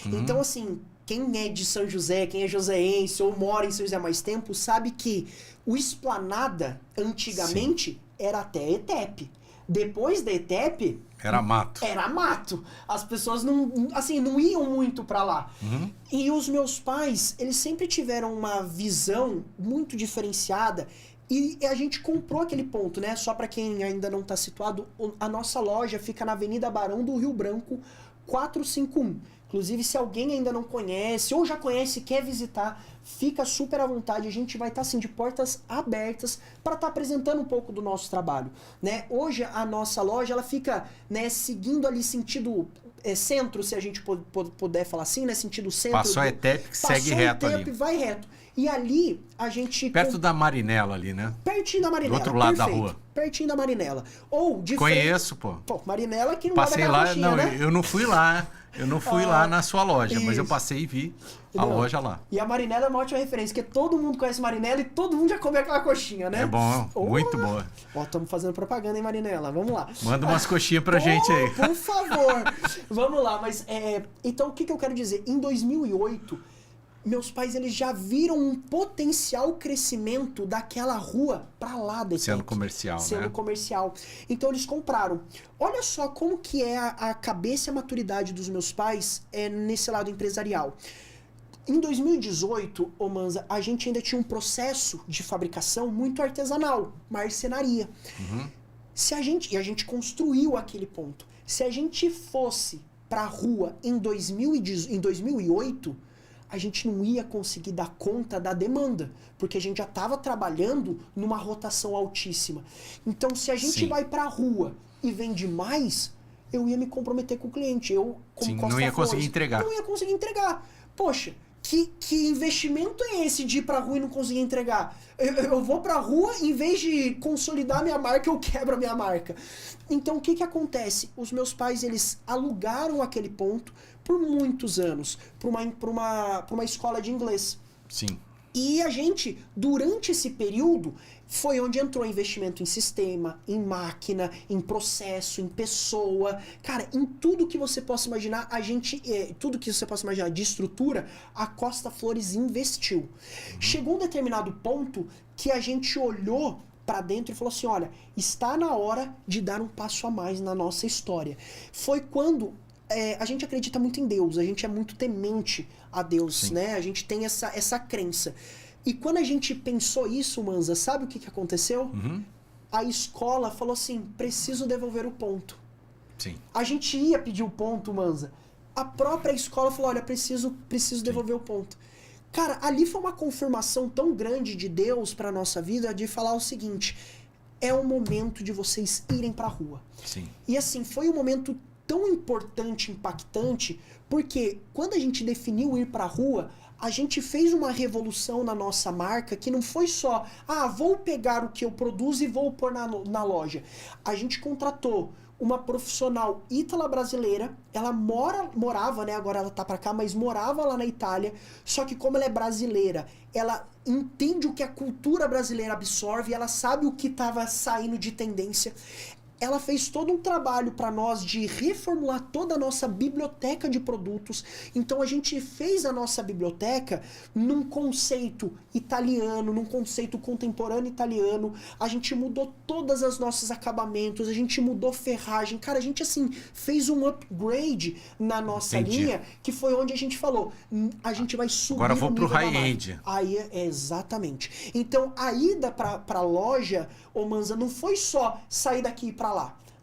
Então, assim, quem é de São José, quem é joséense ou mora em São José há mais tempo, sabe que o Esplanada, antigamente, era até ETEP. Depois da ETEP... Era mato. Era mato. As pessoas não iam muito pra lá. E os meus pais, eles sempre tiveram uma visão muito diferenciada. E a gente comprou aquele ponto, né? Só pra quem ainda não tá situado, a nossa loja fica na Avenida Barão do Rio Branco, 451. Inclusive, se alguém ainda não conhece, ou já conhece e quer visitar, fica super à vontade. A gente vai estar, assim, de portas abertas para estar apresentando um pouco do nosso trabalho, né? Hoje, a nossa loja, ela fica, né, seguindo ali sentido centro, se a gente puder falar assim, né? Sentido centro. Passou a ETEP, que segue reto ali. Vai reto. E ali, a gente... Perto da Marinela ali, né? Pertinho da Marinela. Do outro lado perfeito. da rua. Pertinho da Marinela. Ou de Conheço, frente... pô. Marinela que não passei é da lá, Carochinha, não, né? eu não fui lá. Eu não fui lá na sua loja, mas eu Isso. passei e vi a loja lá. E a Marinela é uma ótima referência, porque todo mundo conhece Marinela e todo mundo já comeu aquela coxinha, né? É bom, muito boa. Ó, estamos fazendo propaganda, hein, Marinela? Vamos lá. Manda umas coxinhas pra gente aí. Por favor. Vamos lá, mas... Então, o que eu quero dizer? Em 2008, meus pais, eles já viram um potencial crescimento daquela rua pra lá. Sendo comercial, né? Sendo comercial. Então, eles compraram. Olha só como que é a cabeça e a maturidade dos meus pais nesse lado empresarial. Em 2018, ô Manza, a gente ainda tinha um processo de fabricação muito artesanal, marcenaria. E a gente construiu aquele ponto. Se a gente fosse pra rua em 2008, a gente não ia conseguir dar conta da demanda, porque a gente já estava trabalhando numa rotação altíssima. Então, se a gente vai pra rua e vende mais, eu ia me comprometer com o cliente. Eu, como Costa não ia Flores, conseguir entregar. Não ia conseguir entregar. Poxa, que investimento é esse de ir pra rua e não conseguir entregar? Eu vou pra rua, em vez de consolidar minha marca, eu quebro a minha marca. Então, o que acontece? Os meus pais, eles alugaram aquele ponto por muitos anos para uma escola de inglês. Sim. E a gente, durante esse período, foi onde entrou investimento em sistema, em máquina, em processo, em pessoa. Cara, em tudo que você possa imaginar, tudo que você possa imaginar de estrutura, a Costa Flores investiu. Chegou um determinado ponto que a gente olhou para dentro e falou assim, olha, está na hora de dar um passo a mais na nossa história. Foi quando... a gente acredita muito em Deus, a gente é muito temente a Deus, Sim. né? A gente tem essa crença. E quando a gente pensou isso, Manza, sabe o que aconteceu? A escola falou assim, preciso devolver o ponto. Sim. A gente ia pedir o ponto, Manza. A própria escola falou, olha, preciso devolver o ponto. Cara, ali foi uma confirmação tão grande de Deus para nossa vida de falar o seguinte, é o momento de vocês irem pra rua. Sim. E assim, foi um momento tão importante, impactante, porque quando a gente definiu ir pra rua, a gente fez uma revolução na nossa marca que não foi só, vou pegar o que eu produzo e vou pôr na loja. A gente contratou uma profissional ítala-brasileira, ela morava, né, agora ela tá pra cá, mas morava lá na Itália, só que como ela é brasileira, ela entende o que a cultura brasileira absorve, ela sabe o que tava saindo de tendência. Ela fez todo um trabalho para nós de reformular toda a nossa biblioteca de produtos. Então a gente fez a nossa biblioteca num conceito italiano, num conceito contemporâneo italiano. A gente mudou todos os nossos acabamentos, a gente mudou ferragem. Cara, a gente assim fez um upgrade na nossa linha, que foi onde a gente falou, a gente vai subir. Agora vou no pro nível da high-end. Aí, exatamente. Então a ida pra loja, ô Manza, não foi só sair daqui e pra lá.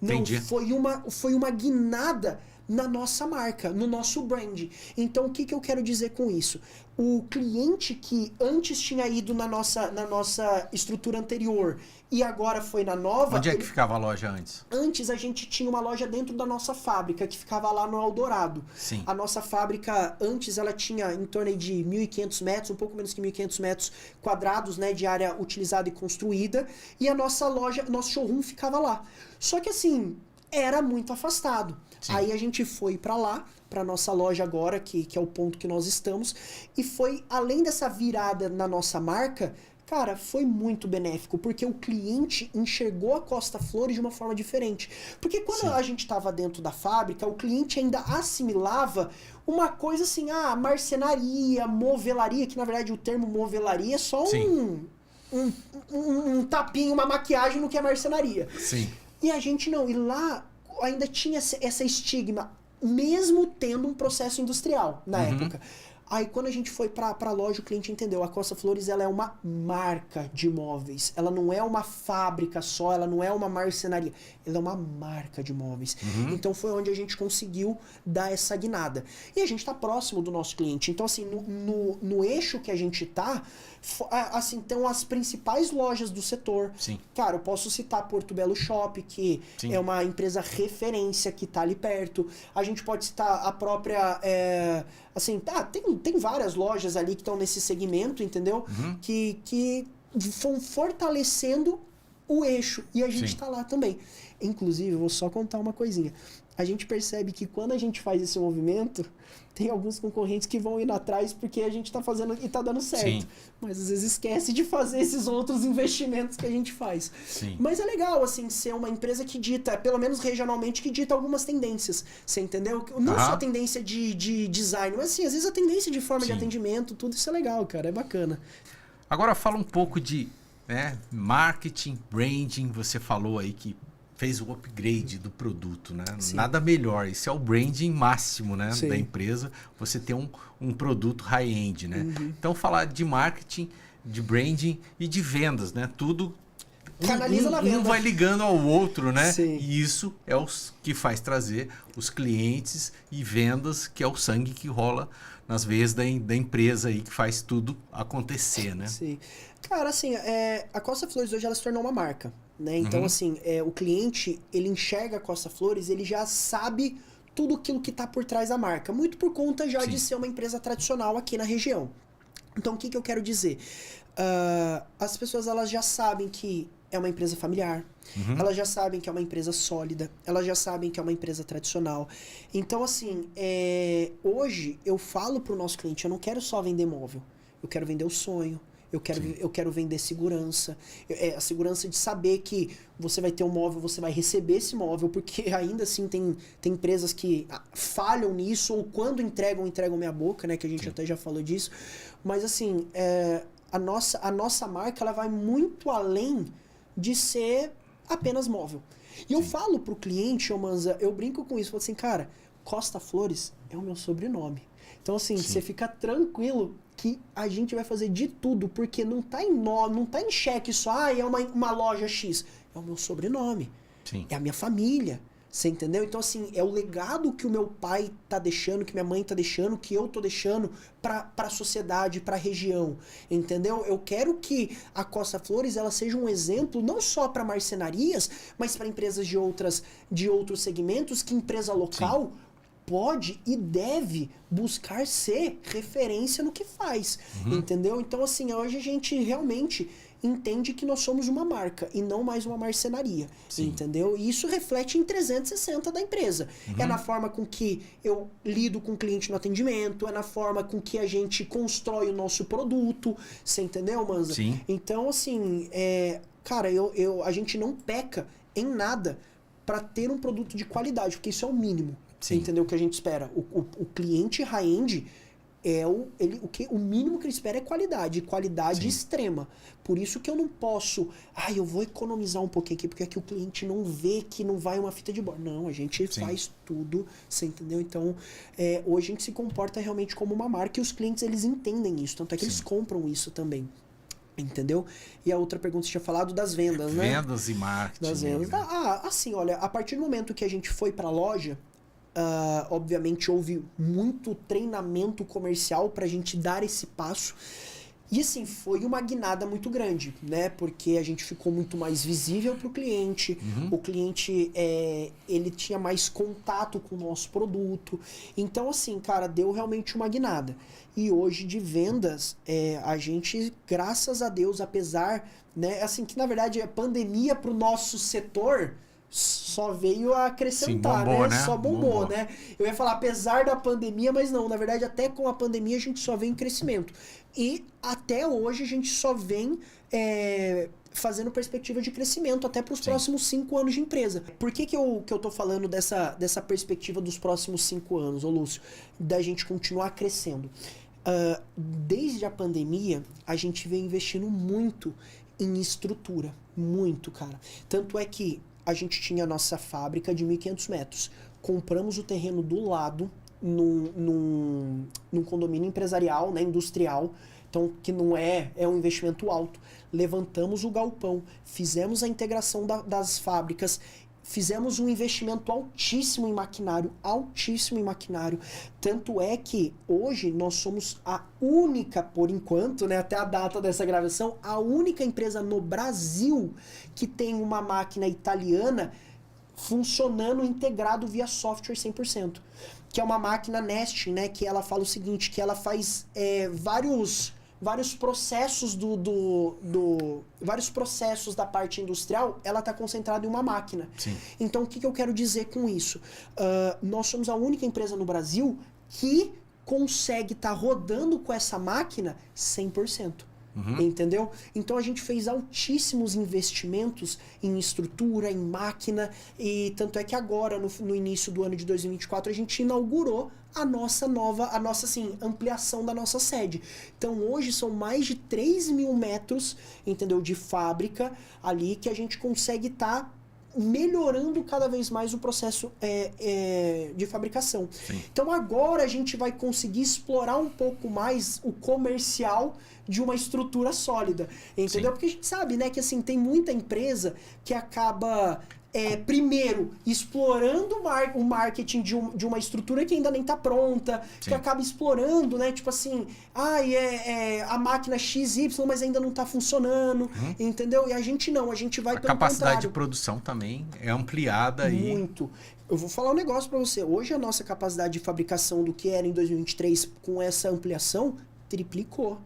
Não, Entendi. foi uma guinada na nossa marca, no nosso brand. Então, o que eu quero dizer com isso? O cliente que antes tinha ido na nossa estrutura anterior e agora foi na nova... Onde é que ficava a loja antes? Antes a gente tinha uma loja dentro da nossa fábrica, que ficava lá no Eldorado. Sim. A nossa fábrica, antes, ela tinha em torno de 1.500 metros, um pouco menos que 1.500 metros quadrados, né, de área utilizada e construída. E a nossa loja, nosso showroom ficava lá. Só que assim, era muito afastado. Sim. Aí a gente foi pra lá, pra nossa loja agora, que é o ponto que nós estamos. E foi, além dessa virada na nossa marca... Cara, foi muito benéfico, porque o cliente enxergou a Costa Flores de uma forma diferente. Porque quando a gente estava dentro da fábrica, o cliente ainda assimilava uma coisa assim, marcenaria, movelaria, que na verdade o termo movelaria é só um tapinha, uma maquiagem no que é marcenaria. Sim. E a gente não. E lá ainda tinha essa estigma, mesmo tendo um processo industrial na época. Aí quando a gente foi pra loja, o cliente entendeu. A Costa Flores, ela é uma marca de móveis. Ela não é uma fábrica só, ela não é uma marcenaria. Ela é uma marca de móveis. Então foi onde a gente conseguiu dar essa guinada. E a gente tá próximo do nosso cliente. Então assim, no eixo que a gente tá, assim, estão as principais lojas do setor. Sim. Cara, eu posso citar Porto Belo Shop, que Sim. é uma empresa referência que tá ali perto. A gente pode citar a própria... assim, tem várias lojas ali que estão nesse segmento, entendeu? Que vão fortalecendo o eixo. E a gente tá lá também. Inclusive, eu vou só contar uma coisinha. A gente percebe que quando a gente faz esse movimento, tem alguns concorrentes que vão indo atrás porque a gente tá fazendo e tá dando certo. Sim. Mas às vezes esquece de fazer esses outros investimentos que a gente faz. Sim. Mas é legal, assim, ser uma empresa que dita, pelo menos regionalmente, que dita algumas tendências. Você entendeu? Não só a tendência de design, mas assim, às vezes a tendência de forma de atendimento, tudo isso é legal, cara, é bacana. Agora fala um pouco de marketing, branding. Você falou aí que fez o upgrade do produto, né? Sim. Nada melhor. Isso é o branding máximo, né? Sim. Da empresa. Você ter um produto high-end, né? Então, falar de marketing, de branding e de vendas, né? Tudo Canaliza na venda. Um vai ligando ao outro, né? Sim. E isso é o que faz trazer os clientes e vendas, que é o sangue que rola nas veias da empresa aí, que faz tudo acontecer, né? Sim. Cara, assim, a Costa Flores hoje ela se tornou uma marca, né? Então, assim, o cliente, ele enxerga a Costa Flores, ele já sabe tudo aquilo que está por trás da marca. Muito por conta já de ser uma empresa tradicional aqui na região. Então, o que eu quero dizer? As pessoas, elas já sabem que é uma empresa familiar, elas já sabem que é uma empresa sólida, elas já sabem que é uma empresa tradicional. Então, assim, hoje eu falo para o nosso cliente, eu não quero só vender móvel, eu quero vender o sonho. Eu quero vender segurança. A segurança de saber que você vai ter um móvel, você vai receber esse móvel, porque ainda assim tem empresas que falham nisso, ou quando entregam meia boca, né? Que a gente até já falou disso. Mas assim, a nossa marca, ela vai muito além de ser apenas móvel. E eu falo pro cliente, Manza, eu brinco com isso, falo assim, cara, Costa Flores é o meu sobrenome. Então assim, você fica tranquilo que a gente vai fazer de tudo, porque não tá em nome, não tá em cheque só, é uma loja X. É o meu sobrenome. Sim. É a minha família. Você entendeu? Então, assim, é o legado que o meu pai tá deixando, que minha mãe tá deixando, que eu tô deixando pra sociedade, pra região. Entendeu? Eu quero que a Costa Flores, ela seja um exemplo, não só para marcenarias, mas para empresas de outros segmentos, que empresa local pode e deve buscar ser referência no que faz, entendeu? Então, assim, hoje a gente realmente entende que nós somos uma marca e não mais uma marcenaria, entendeu? E isso reflete em 360 da empresa. É na forma com que eu lido com o cliente no atendimento, é na forma com que a gente constrói o nosso produto, você entendeu, Manza? Sim. Então, assim, cara, a gente não peca em nada para ter um produto de qualidade, porque isso é o mínimo. Você entendeu o que a gente espera? O cliente high-end, o mínimo que ele espera é qualidade extrema. Por isso que eu não posso, eu vou economizar um pouquinho aqui, porque aqui o cliente não vê que não vai uma fita de bordo. Não, a gente faz tudo, você entendeu? Então, hoje a gente se comporta realmente como uma marca e os clientes, eles entendem isso, tanto é que eles compram isso também. Entendeu? E a outra pergunta você tinha falado das vendas, né? Vendas e marketing. Das vendas. Né? Assim, olha, a partir do momento que a gente foi pra loja, obviamente houve muito treinamento comercial pra gente dar esse passo. E assim, foi uma guinada muito grande, né? Porque a gente ficou muito mais visível pro cliente. O cliente, ele tinha mais contato com o nosso produto. Então, assim, cara, deu realmente uma guinada. E hoje, de vendas, a gente, graças a Deus, apesar, né? Assim, que na verdade a pandemia pro nosso setor só veio a acrescentar, bombou, né? Só bombou, né? Eu ia falar apesar da pandemia, mas não, na verdade até com a pandemia a gente só vem em crescimento. E até hoje a gente só vem fazendo perspectiva de crescimento até para os próximos 5 anos de empresa. Por que eu tô falando dessa perspectiva dos próximos 5 anos, ô Lúcio? Da gente continuar crescendo. Desde a pandemia, a gente vem investindo muito em estrutura. Muito, cara. Tanto é que a gente tinha a nossa fábrica de 1.500 metros. Compramos o terreno do lado, num condomínio empresarial, né, industrial, então que não é um investimento alto. Levantamos o galpão, fizemos a integração das fábricas, fizemos um investimento altíssimo em maquinário, tanto é que hoje nós somos a única, por enquanto, né, até a data dessa gravação, a única empresa no Brasil que tem uma máquina italiana funcionando integrado via software 100%, que é uma máquina nesting, né, que ela fala o seguinte, que ela faz vários processos vários processos da parte industrial, ela está concentrada em uma máquina. Sim. Então, o que eu quero dizer com isso? Nós somos a única empresa no Brasil que consegue estar rodando com essa máquina 100%. Entendeu? Então a gente fez altíssimos investimentos em estrutura, em máquina, e tanto é que agora, no início do ano de 2024, a gente inaugurou a nossa assim, ampliação da nossa sede. Então hoje são mais de 3.000 metros, entendeu, de fábrica ali que a gente consegue estar melhorando cada vez mais o processo de fabricação. Sim. Então agora a gente vai conseguir explorar um pouco mais o comercial de uma estrutura sólida, entendeu? Sim. Porque a gente sabe, né, que assim, tem muita empresa que acaba primeiro explorando o marketing de uma estrutura que ainda nem está pronta, Sim. que acaba explorando, né, tipo assim, a máquina XY, mas ainda não está funcionando, entendeu? E a gente não, a gente vai a pelo capacidade contrário. de produção também é ampliada aí. Muito. Eu vou falar um negócio para você. Hoje a nossa capacidade de fabricação do que era em 2023 com essa ampliação triplicou.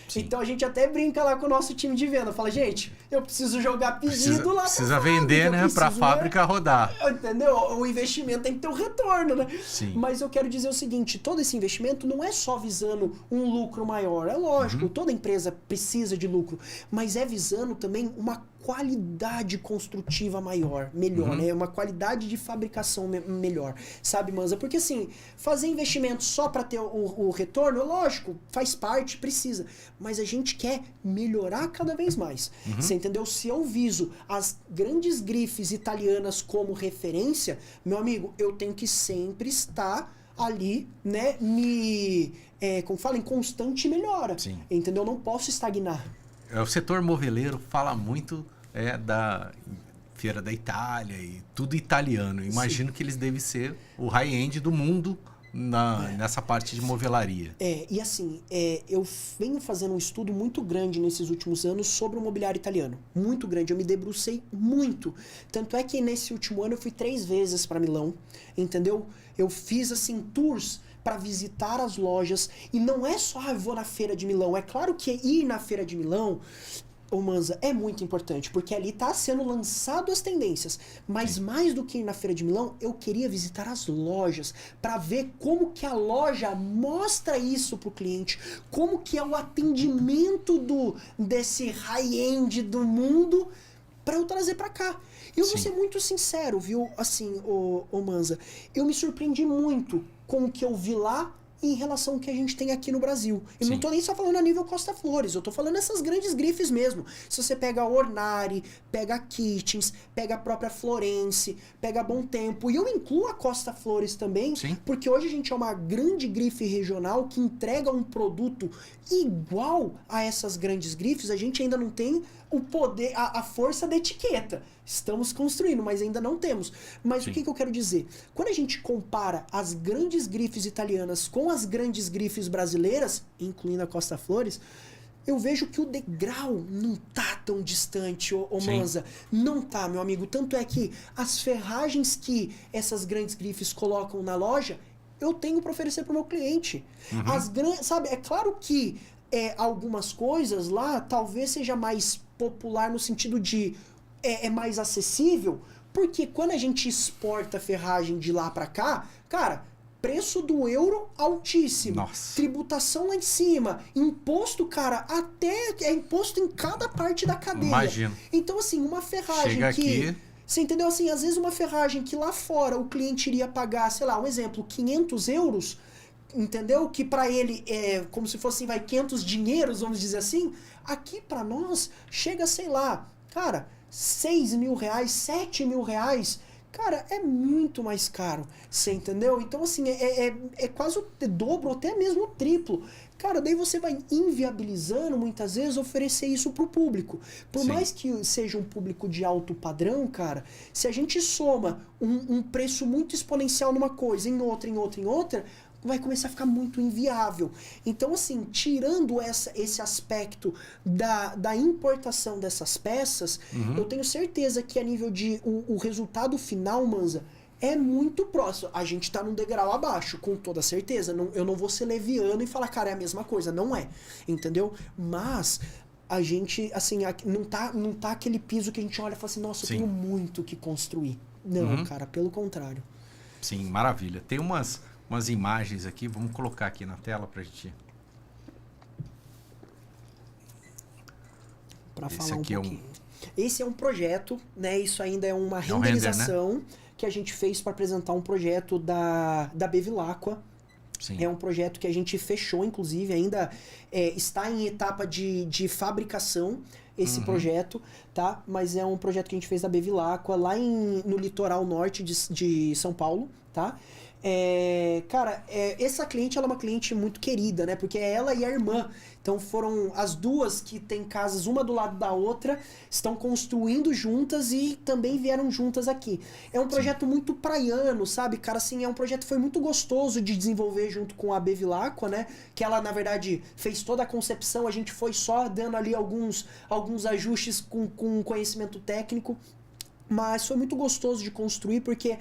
Sim. Então a gente até brinca lá com o nosso time de venda. Fala, gente, eu preciso jogar pedido lá Precisa vender, né? Para a fábrica rodar. Entendeu? O investimento tem que ter um retorno, né? Sim. Mas eu quero dizer o seguinte, todo esse investimento não é só visando um lucro maior. É lógico, toda empresa precisa de lucro. Mas é visando também uma qualidade construtiva melhor, né? Uma qualidade de fabricação melhor, sabe, Manza? Porque assim, fazer investimento só para ter o retorno, lógico, faz parte, precisa, mas a gente quer melhorar cada vez mais. Você entendeu? Se eu viso as grandes grifes italianas como referência, meu amigo, eu tenho que sempre estar ali, né, como fala, em constante melhora. Sim. Entendeu? Eu não posso estagnar. O setor moveleiro fala muito da Feira da Itália e tudo italiano. Imagino Sim. que eles devem ser o high-end do mundo nessa parte de movelaria. E assim, eu venho fazendo um estudo muito grande nesses últimos anos sobre o mobiliário italiano. Muito grande, eu me debrucei muito. Tanto é que nesse último ano eu fui 3 vezes para Milão, entendeu? Eu fiz assim tours para visitar as lojas, e não é só, eu vou na Feira de Milão. É claro que ir na Feira de Milão, Manza, é muito importante, porque ali está sendo lançado as tendências. Mas Sim. mais do que ir na Feira de Milão, eu queria visitar as lojas para ver como que a loja mostra isso para o cliente, como que é o atendimento desse high-end do mundo para eu trazer para cá. Eu vou ser muito sincero, viu? Assim, Manza, eu me surpreendi muito com o que eu vi lá em relação ao que a gente tem aqui no Brasil. Eu não tô nem só falando a nível Costa Flores, eu tô falando essas grandes grifes mesmo. Se você pega a Ornari, pega a Kitchens, pega a própria Florence, pega a Bom Tempo, e eu incluo a Costa Flores também, Sim. porque hoje a gente é uma grande grife regional que entrega um produto igual a essas grandes grifes. A gente ainda não tem o poder, a força da etiqueta. Estamos construindo, mas ainda não temos. Mas Sim. o que eu quero dizer? Quando a gente compara as grandes grifes italianas com as grandes grifes brasileiras, incluindo a Costa Flores, eu vejo que o degrau não tá tão distante, Manza. Não tá, meu amigo. Tanto é que as ferragens que essas grandes grifes colocam na loja, eu tenho para oferecer para o meu cliente. Sabe, é claro que algumas coisas lá talvez seja mais popular no sentido de mais acessível, porque quando a gente exporta ferragem de lá para cá, cara, preço do euro altíssimo, Nossa. Tributação lá em cima, imposto, cara, até é imposto em cada parte da cadeia. Imagino. Então, assim, uma ferragem Chega que... aqui... Você entendeu? Assim, às vezes uma ferragem que lá fora o cliente iria pagar, sei lá, um exemplo, 500 euros, entendeu? Que para ele é como se fossem, 500 dinheiros, vamos dizer assim. Aqui para nós chega, sei lá, cara, R$6.000, R$7.000, cara, é muito mais caro, você entendeu? Então, assim, é quase o dobro, ou até mesmo o triplo. Cara, daí você vai inviabilizando, muitas vezes, oferecer isso pro público. Por mais que seja um público de alto padrão, cara, se a gente soma um preço muito exponencial numa coisa, em outra, vai começar a ficar muito inviável. Então, assim, tirando esse aspecto da importação dessas peças, eu tenho certeza que a nível de o resultado final, Manza, é muito próximo. A gente tá num degrau abaixo, com toda certeza. Eu não vou ser leviano e falar, cara, é a mesma coisa. Não é, entendeu? Mas a gente, assim, não tá aquele piso que a gente olha e fala assim, nossa, eu tenho muito que construir. Não, cara, pelo contrário. Sim, maravilha. Tem umas imagens aqui, vamos colocar aqui na tela pra gente... Pra falar um pouquinho. Esse é um projeto, né? Isso ainda é uma renderização... render, né? Que a gente fez para apresentar um projeto da Bevilacqua. Sim. É um projeto que a gente fechou, inclusive, ainda está em etapa de fabricação esse projeto, tá? Mas é um projeto que a gente fez da Bevilacqua lá no litoral norte de São Paulo, tá? Cara, essa cliente, ela é uma cliente muito querida, né? Porque é ela e a irmã. Então foram as duas que têm casas uma do lado da outra, estão construindo juntas e também vieram juntas aqui. É um projeto muito praiano, sabe, cara? Assim, é um projeto que foi muito gostoso de desenvolver junto com a Bevilacqua, né? Que ela, na verdade, fez toda a concepção, a gente foi só dando ali alguns ajustes com conhecimento técnico. Mas foi muito gostoso de construir, porque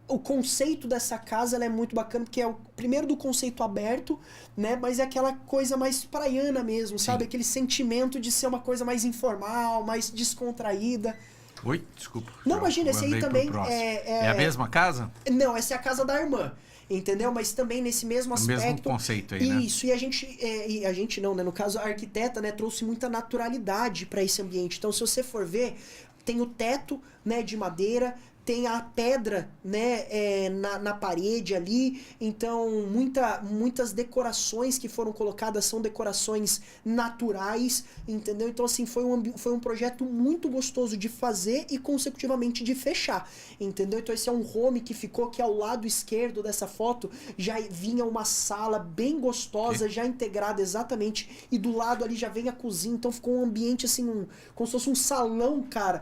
o conceito dessa casa ela é muito bacana, porque é o primeiro do conceito aberto, né? Mas é aquela coisa mais praiana mesmo, sabe? Aquele sentimento de ser uma coisa mais informal, mais descontraída. Oi, desculpa. Não, imagina, esse aí também é a mesma casa? Não, essa é a casa da irmã. Entendeu? Mas também nesse mesmo aspecto... O mesmo conceito aí, né? Isso, e a gente não, né? No caso, a arquiteta, né, trouxe muita naturalidade para esse ambiente. Então, se você for ver, tem o teto, né, de madeira, tem a pedra, né, na parede ali, então muitas decorações que foram colocadas são decorações naturais, entendeu? Então assim, foi um projeto muito gostoso de fazer e consecutivamente de fechar, entendeu? Então esse é um home que ficou que ao lado esquerdo dessa foto já vinha uma sala bem gostosa, já integrada exatamente, e do lado ali já vem a cozinha, então ficou um ambiente assim, como se fosse um salão, cara,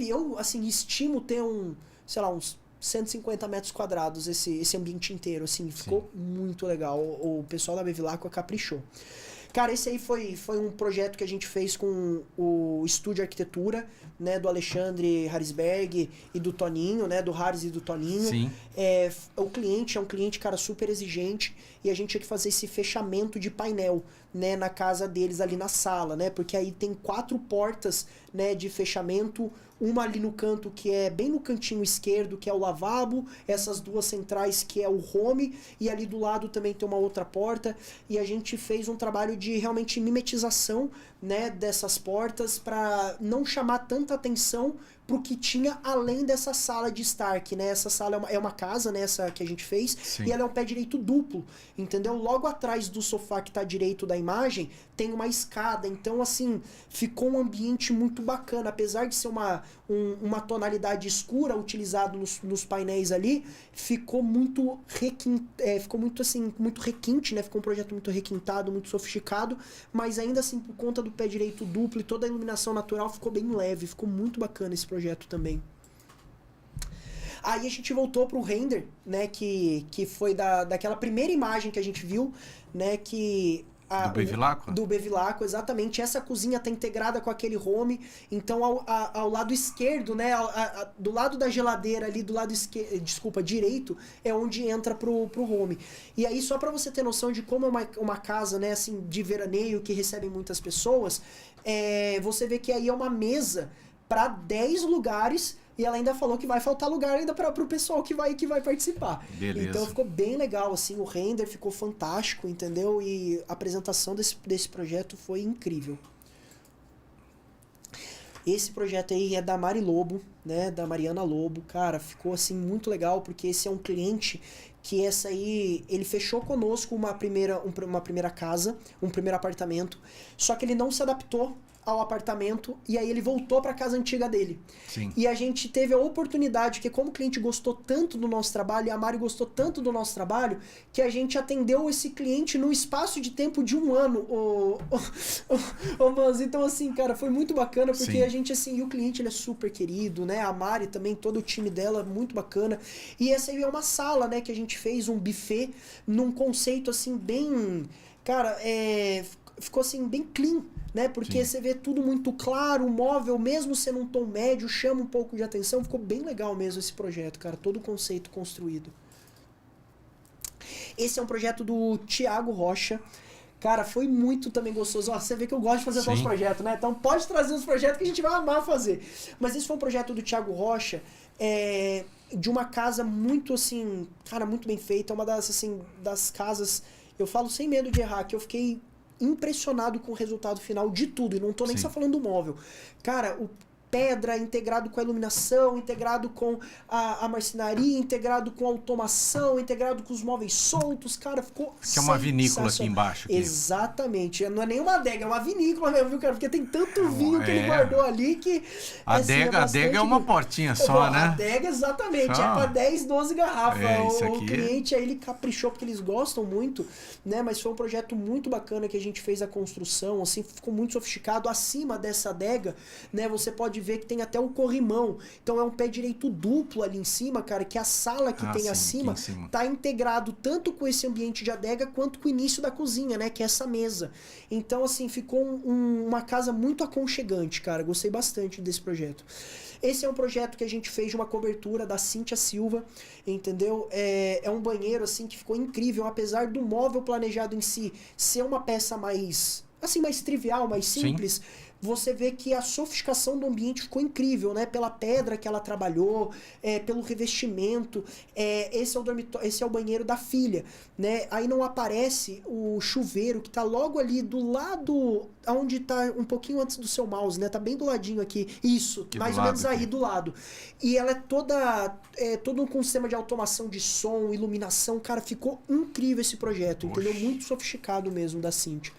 eu assim, estimo ter uns 150 metros quadrados esse ambiente inteiro, assim, ficou muito legal. O pessoal da Bevilacqua caprichou. Cara, esse aí foi um projeto que a gente fez com o Estúdio Arquitetura, né, do Alexandre Harisberg e do Toninho, né, do Haris e do Toninho. Sim. O cliente é um cliente, cara, super exigente, e a gente tinha que fazer esse fechamento de painel, né, na casa deles ali na sala, né, porque aí tem 4 portas, né, de fechamento, uma ali no canto que é bem no cantinho esquerdo, que é o lavabo, essas 2 centrais que é o home, e ali do lado também tem uma outra porta, e a gente fez um trabalho de realmente mimetização, né, dessas portas para não chamar tanta atenção pro que tinha além dessa sala de Stark, né? Essa sala é uma casa, né? Essa que a gente fez. Sim. E ela é um pé direito duplo, entendeu? Logo atrás do sofá que tá direito da imagem, tem uma escada. Então, assim, ficou um ambiente muito bacana. Apesar de ser uma tonalidade escura utilizado nos painéis ali, ficou muito muito requinte, né? Ficou um projeto muito requintado, muito sofisticado, mas ainda assim, por conta do pé direito duplo e toda a iluminação natural, ficou bem leve. Ficou muito bacana esse projeto também. Aí a gente voltou pro render, né, que foi daquela primeira imagem que a gente viu, né, que... Do Bevilacqua? Do Bevilacqua, exatamente. Essa cozinha tá integrada com aquele home, então ao lado esquerdo, né, do lado da geladeira ali, do lado direito, é onde entra pro home. E aí, só pra você ter noção de como é uma casa, né, assim, de veraneio, que recebe muitas pessoas, você vê que aí é uma mesa para 10 lugares, e ela ainda falou que vai faltar lugar ainda para o pessoal que vai participar. Beleza. Então ficou bem legal, assim, o render ficou fantástico, entendeu? E a apresentação desse projeto foi incrível. Esse projeto aí é da Mari Lobo, né, da Mariana Lobo. Cara, ficou assim muito legal, porque esse é um cliente que ele fechou conosco uma primeira casa, um primeiro apartamento, só que ele não se adaptou ao apartamento e aí ele voltou para a casa antiga dele. Sim. E a gente teve a oportunidade, que como o cliente gostou tanto do nosso trabalho e a Mari gostou tanto do nosso trabalho, que a gente atendeu esse cliente no espaço de tempo de 1 ano. Mas então assim, cara, foi muito bacana porque Sim. a gente assim, e o cliente ele é super querido, né? A Mari também, todo o time dela, muito bacana. E essa aí é uma sala, né, que a gente fez um buffet num conceito assim bem, cara, ficou assim bem clean, né? Porque você vê tudo muito claro, o móvel, mesmo sendo um tom médio, chama um pouco de atenção. Ficou bem legal mesmo esse projeto, cara. Todo o conceito construído. Esse é um projeto do Thiago Rocha. Cara, foi muito também gostoso. Ó, você vê que eu gosto de fazer os projetos, né? Então pode trazer os projetos que a gente vai amar fazer. Mas esse foi um projeto do Thiago Rocha, de uma casa muito assim, cara, muito bem feita. Uma das, assim, das casas, eu falo sem medo de errar, que eu fiquei impressionado com o resultado final de tudo. E não tô nem só falando do móvel. Cara, o pedra, integrado com a iluminação, integrado com a marcenaria, integrado com a automação, integrado com os móveis soltos, cara, ficou que é uma vinícola aqui embaixo. Aqui. Exatamente. Não é nem uma adega, é uma vinícola mesmo, viu, cara? Porque tem tanto vinho que ele guardou ali que... A adega é uma portinha só, né? A adega, exatamente. Só. É pra 10, 12 garrafas. O cliente aí, ele caprichou porque eles gostam muito, né? Mas foi um projeto muito bacana que a gente fez a construção, assim, ficou muito sofisticado. Acima dessa adega, né, você pode ver que tem até um corrimão. Então é um pé direito duplo ali em cima, cara, que a sala que tem acima tá integrado tanto com esse ambiente de adega quanto com o início da cozinha, né, que é essa mesa. Então, assim, ficou uma casa muito aconchegante, cara. Gostei bastante desse projeto. Esse é um projeto que a gente fez de uma cobertura da Cíntia Silva, entendeu? É um banheiro, assim, que ficou incrível, apesar do móvel planejado em si ser uma peça mais, assim, mais trivial, mais simples. Sim. Você vê que a sofisticação do ambiente ficou incrível, né? Pela pedra que ela trabalhou, pelo revestimento. Esse é o banheiro da filha, né? Aí não aparece o chuveiro que tá logo ali do lado, onde tá um pouquinho antes do seu mouse, né? Tá bem do ladinho aqui. Isso, aqui mais ou menos aí, do lado. E ela é todo com um sistema de automação de som, iluminação. Cara, ficou incrível esse projeto, entendeu? Muito sofisticado mesmo da Cíntia.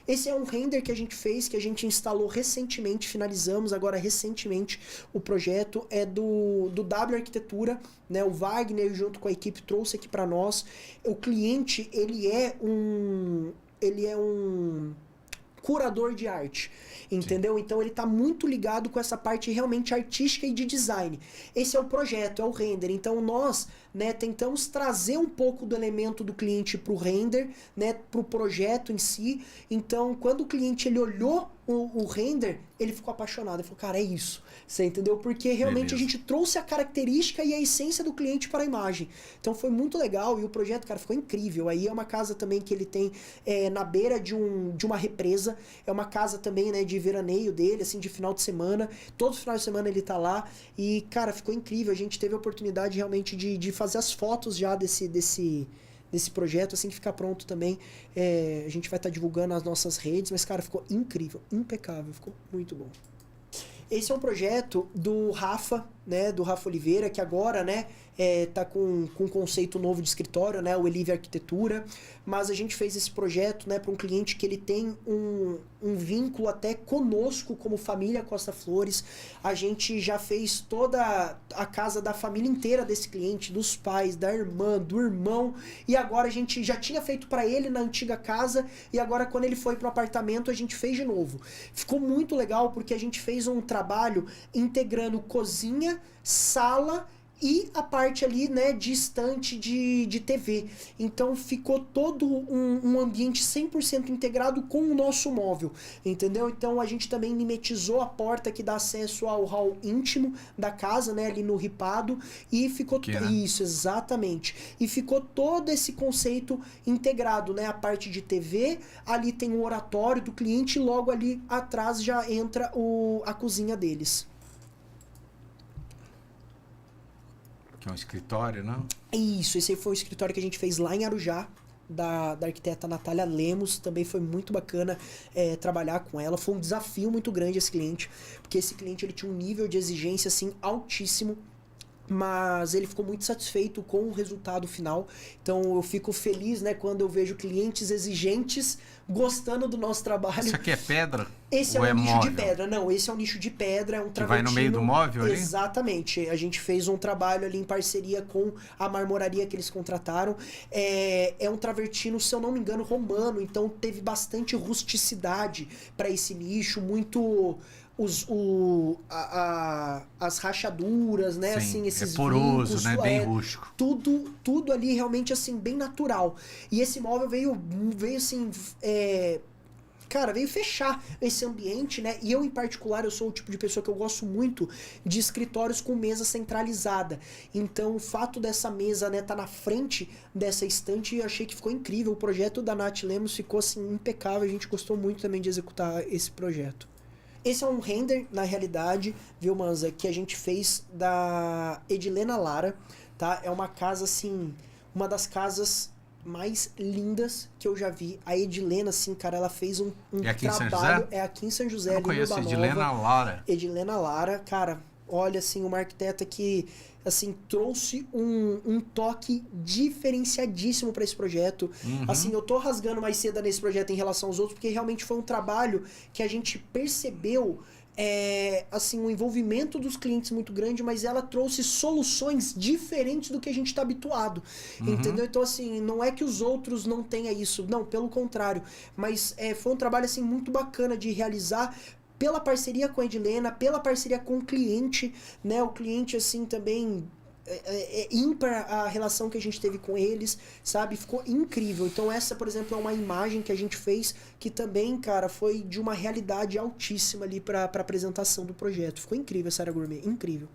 Esse é um render que a gente fez, que a gente instalou recentemente, finalizamos agora recentemente o projeto, é do W Arquitetura, né? O Wagner junto com a equipe trouxe aqui para nós. O cliente, ele é um curador de arte, entendeu? Sim. Então ele tá muito ligado com essa parte realmente artística e de design. Esse é o projeto, é o render. Então nós, né, tentamos trazer um pouco do elemento do cliente pro render, né, pro projeto em si. Então quando o cliente ele olhou o render, ele ficou apaixonado. Ele falou, cara, é isso. Você entendeu? Porque realmente a gente trouxe a característica e a essência do cliente para a imagem. Então foi muito legal e o projeto, cara, ficou incrível. Aí é uma casa também que ele tem na beira de uma represa. É uma casa também, né, de veraneio dele, assim, de final de semana. Todo final de semana ele tá lá. E, cara, ficou incrível. A gente teve a oportunidade realmente de fazer as fotos já desse projeto, assim que ficar pronto também. A gente vai estar divulgando nas nossas redes, mas, cara, ficou incrível, impecável, ficou muito bom. Esse é um projeto do Rafa, né, do Rafa Oliveira, que agora, né, tá com um conceito novo de escritório, né, o Elive Arquitetura, mas a gente fez esse projeto, né, para um cliente que ele tem um vínculo até conosco como família Costa Flores. A gente já fez toda a casa da família inteira desse cliente, dos pais, da irmã, do irmão, e agora a gente já tinha feito para ele na antiga casa, e agora quando ele foi pro apartamento a gente fez de novo. Ficou muito legal porque a gente fez um trabalho integrando cozinha, sala e a parte ali, né, de estante de TV. Então ficou todo um ambiente 100% integrado com o nosso móvel, entendeu? Então a gente também mimetizou a porta que dá acesso ao hall íntimo da casa, né, ali no ripado, e ficou isso, exatamente. E ficou todo esse conceito integrado, né, a parte de TV, ali tem o oratório do cliente e logo ali atrás já entra a cozinha deles. Que é um escritório, não? Isso, esse aí foi o escritório que a gente fez lá em Arujá, da arquiteta Natália Lemos. Também foi muito bacana trabalhar com ela. Foi um desafio muito grande esse cliente, porque esse cliente ele tinha um nível de exigência assim altíssimo. mas ele ficou muito satisfeito com o resultado final. Então eu fico feliz, né, quando eu vejo clientes exigentes gostando do nosso trabalho. Isso aqui é pedra? Esse ou é um nicho móvel? de pedra. Não, esse é um nicho de pedra, é um Que travertino. vai no meio do móvel ali? Exatamente. A gente fez um trabalho ali em parceria com a marmoraria que eles contrataram. É um travertino, se eu não me engano, romano. Então teve bastante rusticidade para esse nicho, muito as rachaduras, né? Sim, assim, esses é poroso, vincos, né? Bem rústico. Tudo ali realmente assim, bem natural. E esse móvel veio assim. Cara, veio fechar esse ambiente, né? E eu, em particular, eu sou o tipo de pessoa que eu gosto muito de escritórios com mesa centralizada. Então, o fato dessa mesa, né, tá na frente dessa estante, eu achei que ficou incrível. O projeto da Nath Lemos ficou, assim, impecável. A gente gostou muito também de executar esse projeto. Esse é um render, na realidade, viu, Manza, que a gente fez da Edilena Lara, tá? É uma casa, assim, uma das casas mais lindas que eu já vi. A Edilena, assim, cara, ela fez um é aqui trabalho... Em São José? É aqui em São José, eu não ali conheço no Edilena Lara. Edilena Lara, cara, olha, assim, uma arquiteta que, assim, trouxe um toque diferenciadíssimo para esse projeto. Assim, eu tô rasgando mais seda nesse projeto em relação aos outros, porque realmente foi um trabalho que a gente percebeu... assim, um envolvimento dos clientes muito grande, mas ela trouxe soluções diferentes do que a gente está habituado, entendeu? Então, assim, não é que os outros não tenham isso, não, pelo contrário, mas foi um trabalho, assim, muito bacana de realizar pela parceria com a Edilena, pela parceria com o cliente, né? O cliente, assim, também... ímpar a relação que a gente teve com eles, sabe? Ficou incrível. Então essa, por exemplo, é uma imagem que a gente fez que também, cara, foi de uma realidade altíssima ali pra apresentação do projeto. Ficou incrível essa área gourmet, incrível.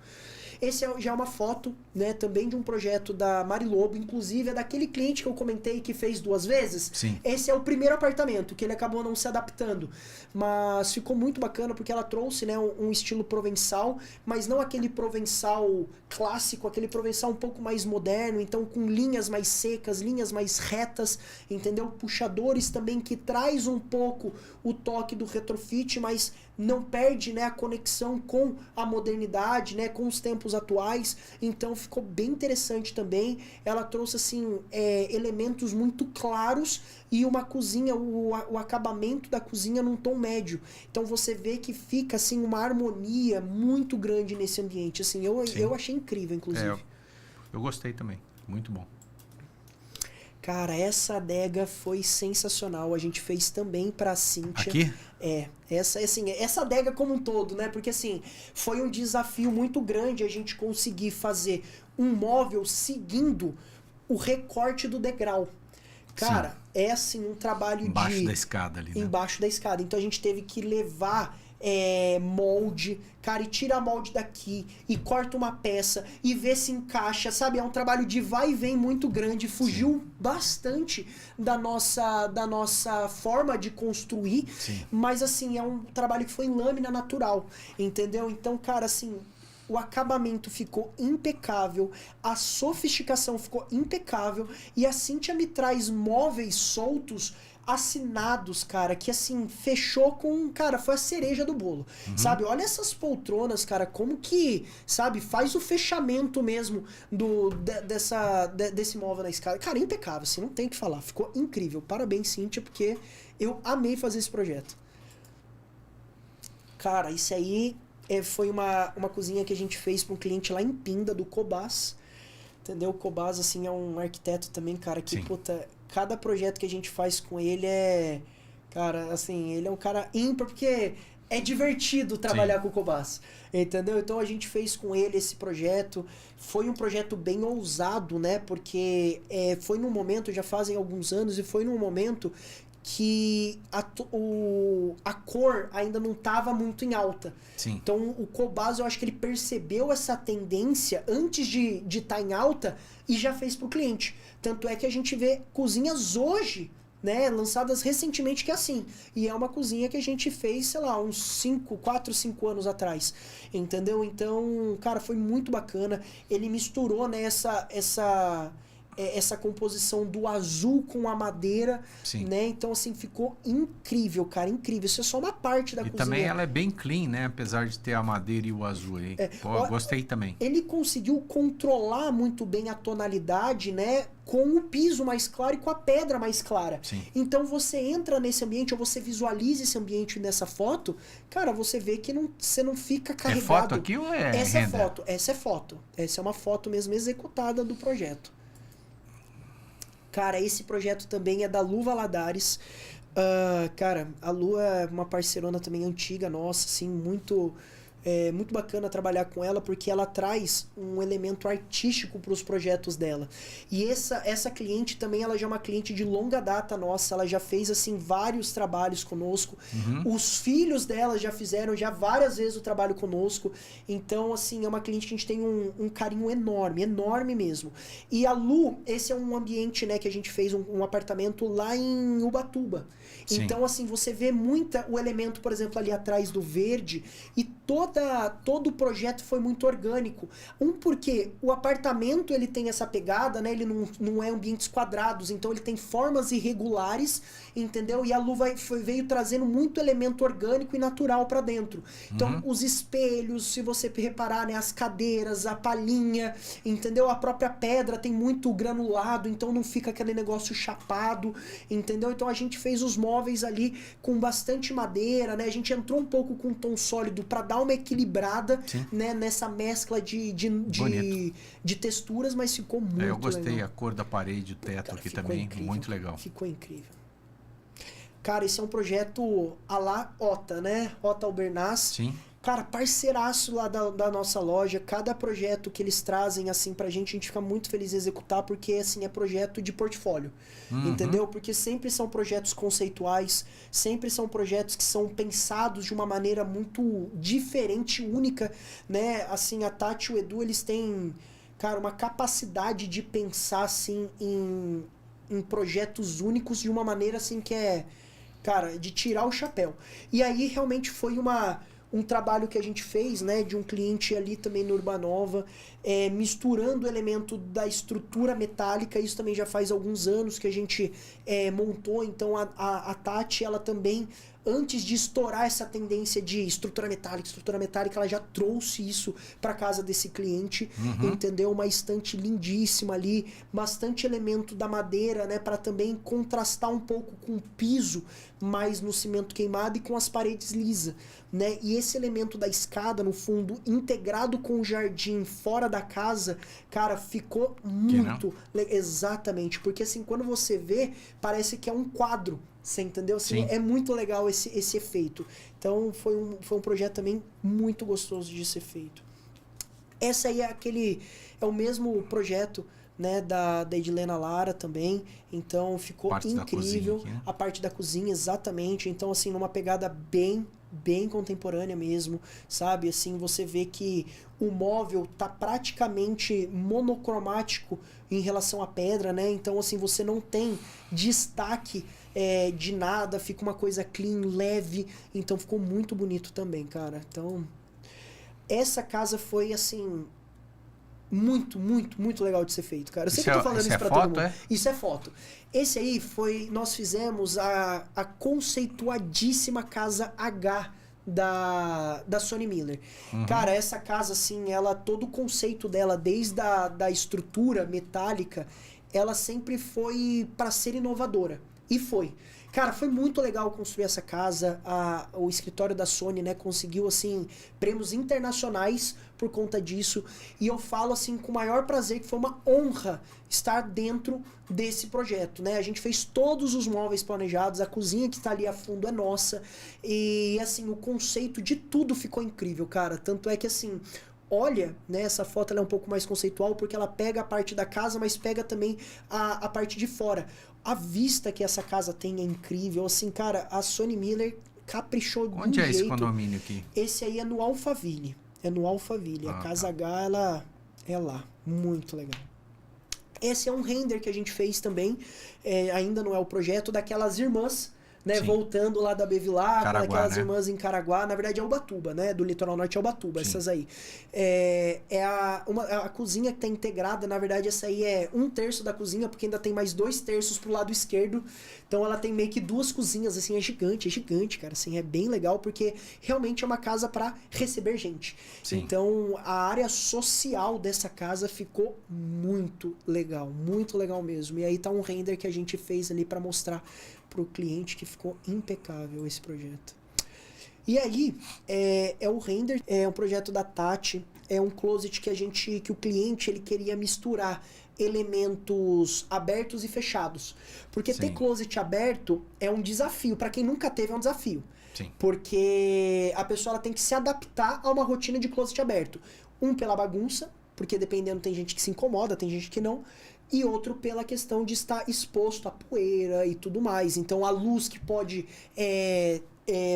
Esse já é uma foto, né, também de um projeto da Mari Lobo, inclusive é daquele cliente que eu comentei que fez 2 vezes. Sim. Esse é o primeiro apartamento, que ele acabou não se adaptando. Mas ficou muito bacana porque ela trouxe, né, um estilo provençal, mas não aquele provençal clássico, aquele provençal um pouco mais moderno, então com linhas mais secas, linhas mais retas, entendeu? Puxadores também que traz um pouco o toque do retrofit, mas não perde, né, a conexão com a modernidade, né, com os tempos atuais. Então ficou bem interessante também. Ela trouxe assim elementos muito claros e uma cozinha, o acabamento da cozinha num tom médio. Então você vê que fica assim uma harmonia muito grande nesse ambiente. Assim, eu achei incrível, inclusive. Eu gostei também, muito bom. Cara, essa adega foi sensacional. A gente fez também pra Cíntia. Aqui? Essa adega como um todo, né? Porque assim, foi um desafio muito grande a gente conseguir fazer um móvel seguindo o recorte do degrau. Cara, Sim. é assim um trabalho embaixo da escada ali, né? Embaixo da escada. Então a gente teve que levar molde, cara, e tira a molde daqui e corta uma peça e vê se encaixa, sabe? É um trabalho de vai e vem muito grande, fugiu bastante da nossa forma de construir. Sim. Mas assim, é um trabalho que foi em lâmina natural, entendeu? Então, cara, assim, o acabamento ficou impecável, a sofisticação ficou impecável e a Cíntia me traz móveis soltos assinados, cara, que assim, fechou com, cara, foi a cereja do bolo, sabe? Olha essas poltronas, cara, como que, sabe, faz o fechamento mesmo desse móvel na escada. Cara, impecável, assim, não tem o que falar, ficou incrível. Parabéns, Cíntia, porque eu amei fazer esse projeto. Cara, isso aí foi uma cozinha que a gente fez para um cliente lá em Pinda, do Cobás, entendeu? O Cobás, assim, é um arquiteto também, cara, que, puta, cada projeto que a gente faz com ele cara, assim, ele é um cara ímpar, porque é divertido trabalhar com o Cobás, entendeu? Então a gente fez com ele esse projeto, foi um projeto bem ousado, né? Porque foi num momento, já fazem alguns anos, e foi num momento que a cor ainda não estava muito em alta. Sim. Então o Cobás, eu acho que ele percebeu essa tendência antes de estar em alta e já fez para o cliente. Tanto é que a gente vê cozinhas hoje, né, lançadas recentemente que é assim. E é uma cozinha que a gente fez, sei lá, uns 4, 5 anos atrás. Entendeu? Então, cara, foi muito bacana. Ele misturou, né, essa composição do azul com a madeira, Sim. né? Então, assim, ficou incrível, cara, incrível. Isso é só uma parte da E cozinha. também ela é bem clean, né? Apesar de ter a madeira e o azul aí. Pô, gostei também. Ele conseguiu controlar muito bem a tonalidade, né? Com o piso mais claro e com a pedra mais clara. Sim. Então você entra nesse ambiente, ou você visualiza esse ambiente nessa foto, cara, você vê que você não fica carregado. É foto aqui ou é Essa render? é foto, essa é foto. Essa é uma foto mesmo executada do projeto. Cara, esse projeto também é da Lu Valadares. Cara, a Lu é uma parceirona também antiga nossa, assim, muito bacana trabalhar com ela, porque ela traz um elemento artístico para os projetos dela. E essa cliente também, ela já é uma cliente de longa data nossa, ela já fez, assim, vários trabalhos conosco. Os filhos dela já fizeram várias vezes o trabalho conosco. Então, assim, é uma cliente que a gente tem um carinho enorme, enorme mesmo. E a Lu, esse é um ambiente, né, que a gente fez um apartamento lá em Ubatuba. Sim. Então, assim, você vê o elemento, por exemplo, ali atrás do verde, e todo o projeto foi muito orgânico. Porque o apartamento, ele tem essa pegada, né? Ele não é ambientes quadrados, então ele tem formas irregulares, entendeu? E a Lu veio trazendo muito elemento orgânico e natural pra dentro. Então, os espelhos, se você reparar, né? As cadeiras, a palhinha, entendeu? A própria pedra tem muito granulado, então não fica aquele negócio chapado, entendeu? Então a gente fez os móveis ali com bastante madeira, né? A gente entrou um pouco com tom sólido pra dar uma equilibrada, né? Nessa mescla de texturas, mas ficou muito legal. Eu gostei, a cor da parede, o teto, cara, aqui também, incrível, muito legal. Ficou incrível. Cara, esse é um projeto à la Ota, né? Ota Albernaz. Sim. Cara, parceiraço lá da nossa loja. Cada projeto que eles trazem, assim, pra gente, a gente fica muito feliz em executar, porque, assim, é projeto de portfólio. Entendeu? Porque sempre são projetos conceituais, sempre são projetos que são pensados de uma maneira muito diferente, única, né? Assim, a Tati e o Edu, eles têm, cara, uma capacidade de pensar, assim, em projetos únicos de uma maneira, assim, que é, cara, de tirar o chapéu. E aí, realmente, foi um trabalho que a gente fez, né, de um cliente ali também no Urbanova, misturando o elemento da estrutura metálica. Isso também já faz alguns anos que a gente montou. Então a Tati, ela também, antes de estourar essa tendência de estrutura metálica, ela já trouxe isso para casa desse cliente, entendeu? Uma estante lindíssima ali, bastante elemento da madeira, né, para também contrastar um pouco com o piso, mais no cimento queimado, e com as paredes lisas, né? E esse elemento da escada, no fundo, integrado com o jardim fora da casa, cara, ficou muito... Exatamente, porque assim, quando você vê, parece que é um quadro, você entendeu? Assim, é muito legal esse efeito. Então, foi um projeto também muito gostoso de ser feito. Essa aí é o mesmo projeto, né, da Edilena Lara também. Então, ficou incrível. A parte da cozinha, exatamente. Então, assim, numa pegada bem contemporânea mesmo, sabe? Assim, você vê que o móvel tá praticamente monocromático em relação à pedra, né? Então, assim, você não tem destaque de nada, fica uma coisa clean, leve. Então, ficou muito bonito também, cara. Então, essa casa foi, assim, muito, muito, muito legal de ser feito, cara. Eu sempre tô falando isso pra todo mundo. Isso é foto. Esse aí nós fizemos a conceituadíssima casa H da Sony Miller. Cara, essa casa, assim, todo o conceito dela, desde da estrutura metálica, ela sempre foi para ser inovadora. E foi. Cara, foi muito legal construir essa casa. O escritório da Sony, né, conseguiu, assim, prêmios internacionais por conta disso. E eu falo, assim, com o maior prazer, que foi uma honra estar dentro desse projeto, né? A gente fez todos os móveis planejados, a cozinha que tá ali a fundo é nossa. E, assim, o conceito de tudo ficou incrível, cara. Tanto é que, assim... Olha, né, essa foto ela é um pouco mais conceitual, porque ela pega a parte da casa, mas pega também a parte de fora. A vista que essa casa tem é incrível. Assim, cara, a Sony Miller caprichou de um jeito. Onde é esse condomínio aqui? Esse aí é no Alphaville. É no Alphaville. A Casa H, ela é lá. Muito legal. Esse é um render que a gente fez também. Ainda não é o projeto, daquelas irmãs né? Sim. Voltando lá da Bevilacqua, Caraguá, aquelas né? irmãs em Caraguá, na verdade é Ubatuba, né? Do litoral norte é Ubatuba, Sim. essas aí. A cozinha que tá integrada, na verdade essa aí é 1/3 da cozinha, porque ainda tem mais 2/3 pro lado esquerdo. Então ela tem meio que 2 cozinhas, assim, é gigante, cara, assim, é bem legal, porque realmente é uma casa para receber gente. Sim. Então a área social dessa casa ficou muito legal mesmo. E aí tá um render que a gente fez ali para mostrar pro cliente que ficou impecável esse projeto. E aí, é o render, é um projeto da Tati, é um closet que o cliente ele queria misturar elementos abertos e fechados. Porque ter Sim. closet aberto é um desafio, para quem nunca teve é um desafio. Sim. Porque a pessoa ela tem que se adaptar a uma rotina de closet aberto. Um pela bagunça, porque dependendo tem gente que se incomoda, tem gente que não. E outro pela questão de estar exposto à poeira e tudo mais. Então a luz que pode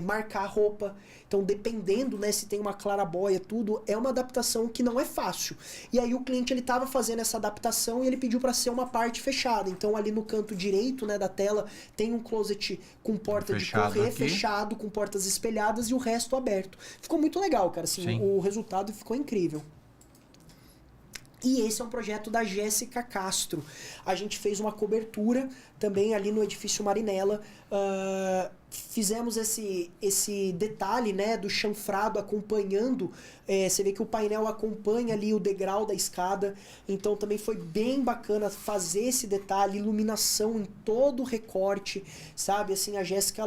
marcar a roupa. Então dependendo, né, se tem uma clarabóia, tudo, é uma adaptação que não é fácil. E aí o cliente ele estava fazendo essa adaptação e ele pediu para ser uma parte fechada. Então ali no canto direito, né, da tela tem um closet com porta Fechado de correr, aqui. fechado, com portas espelhadas e o resto aberto. Ficou muito legal, cara. Assim, Sim. o resultado ficou incrível. E esse é um projeto da Jéssica Castro. A gente fez uma cobertura também ali no edifício Marinella. Fizemos esse detalhe, né, do chanfrado acompanhando. Você vê que o painel acompanha ali o degrau da escada. Então também foi bem bacana fazer esse detalhe, iluminação em todo o recorte, sabe? Assim, a Jéssica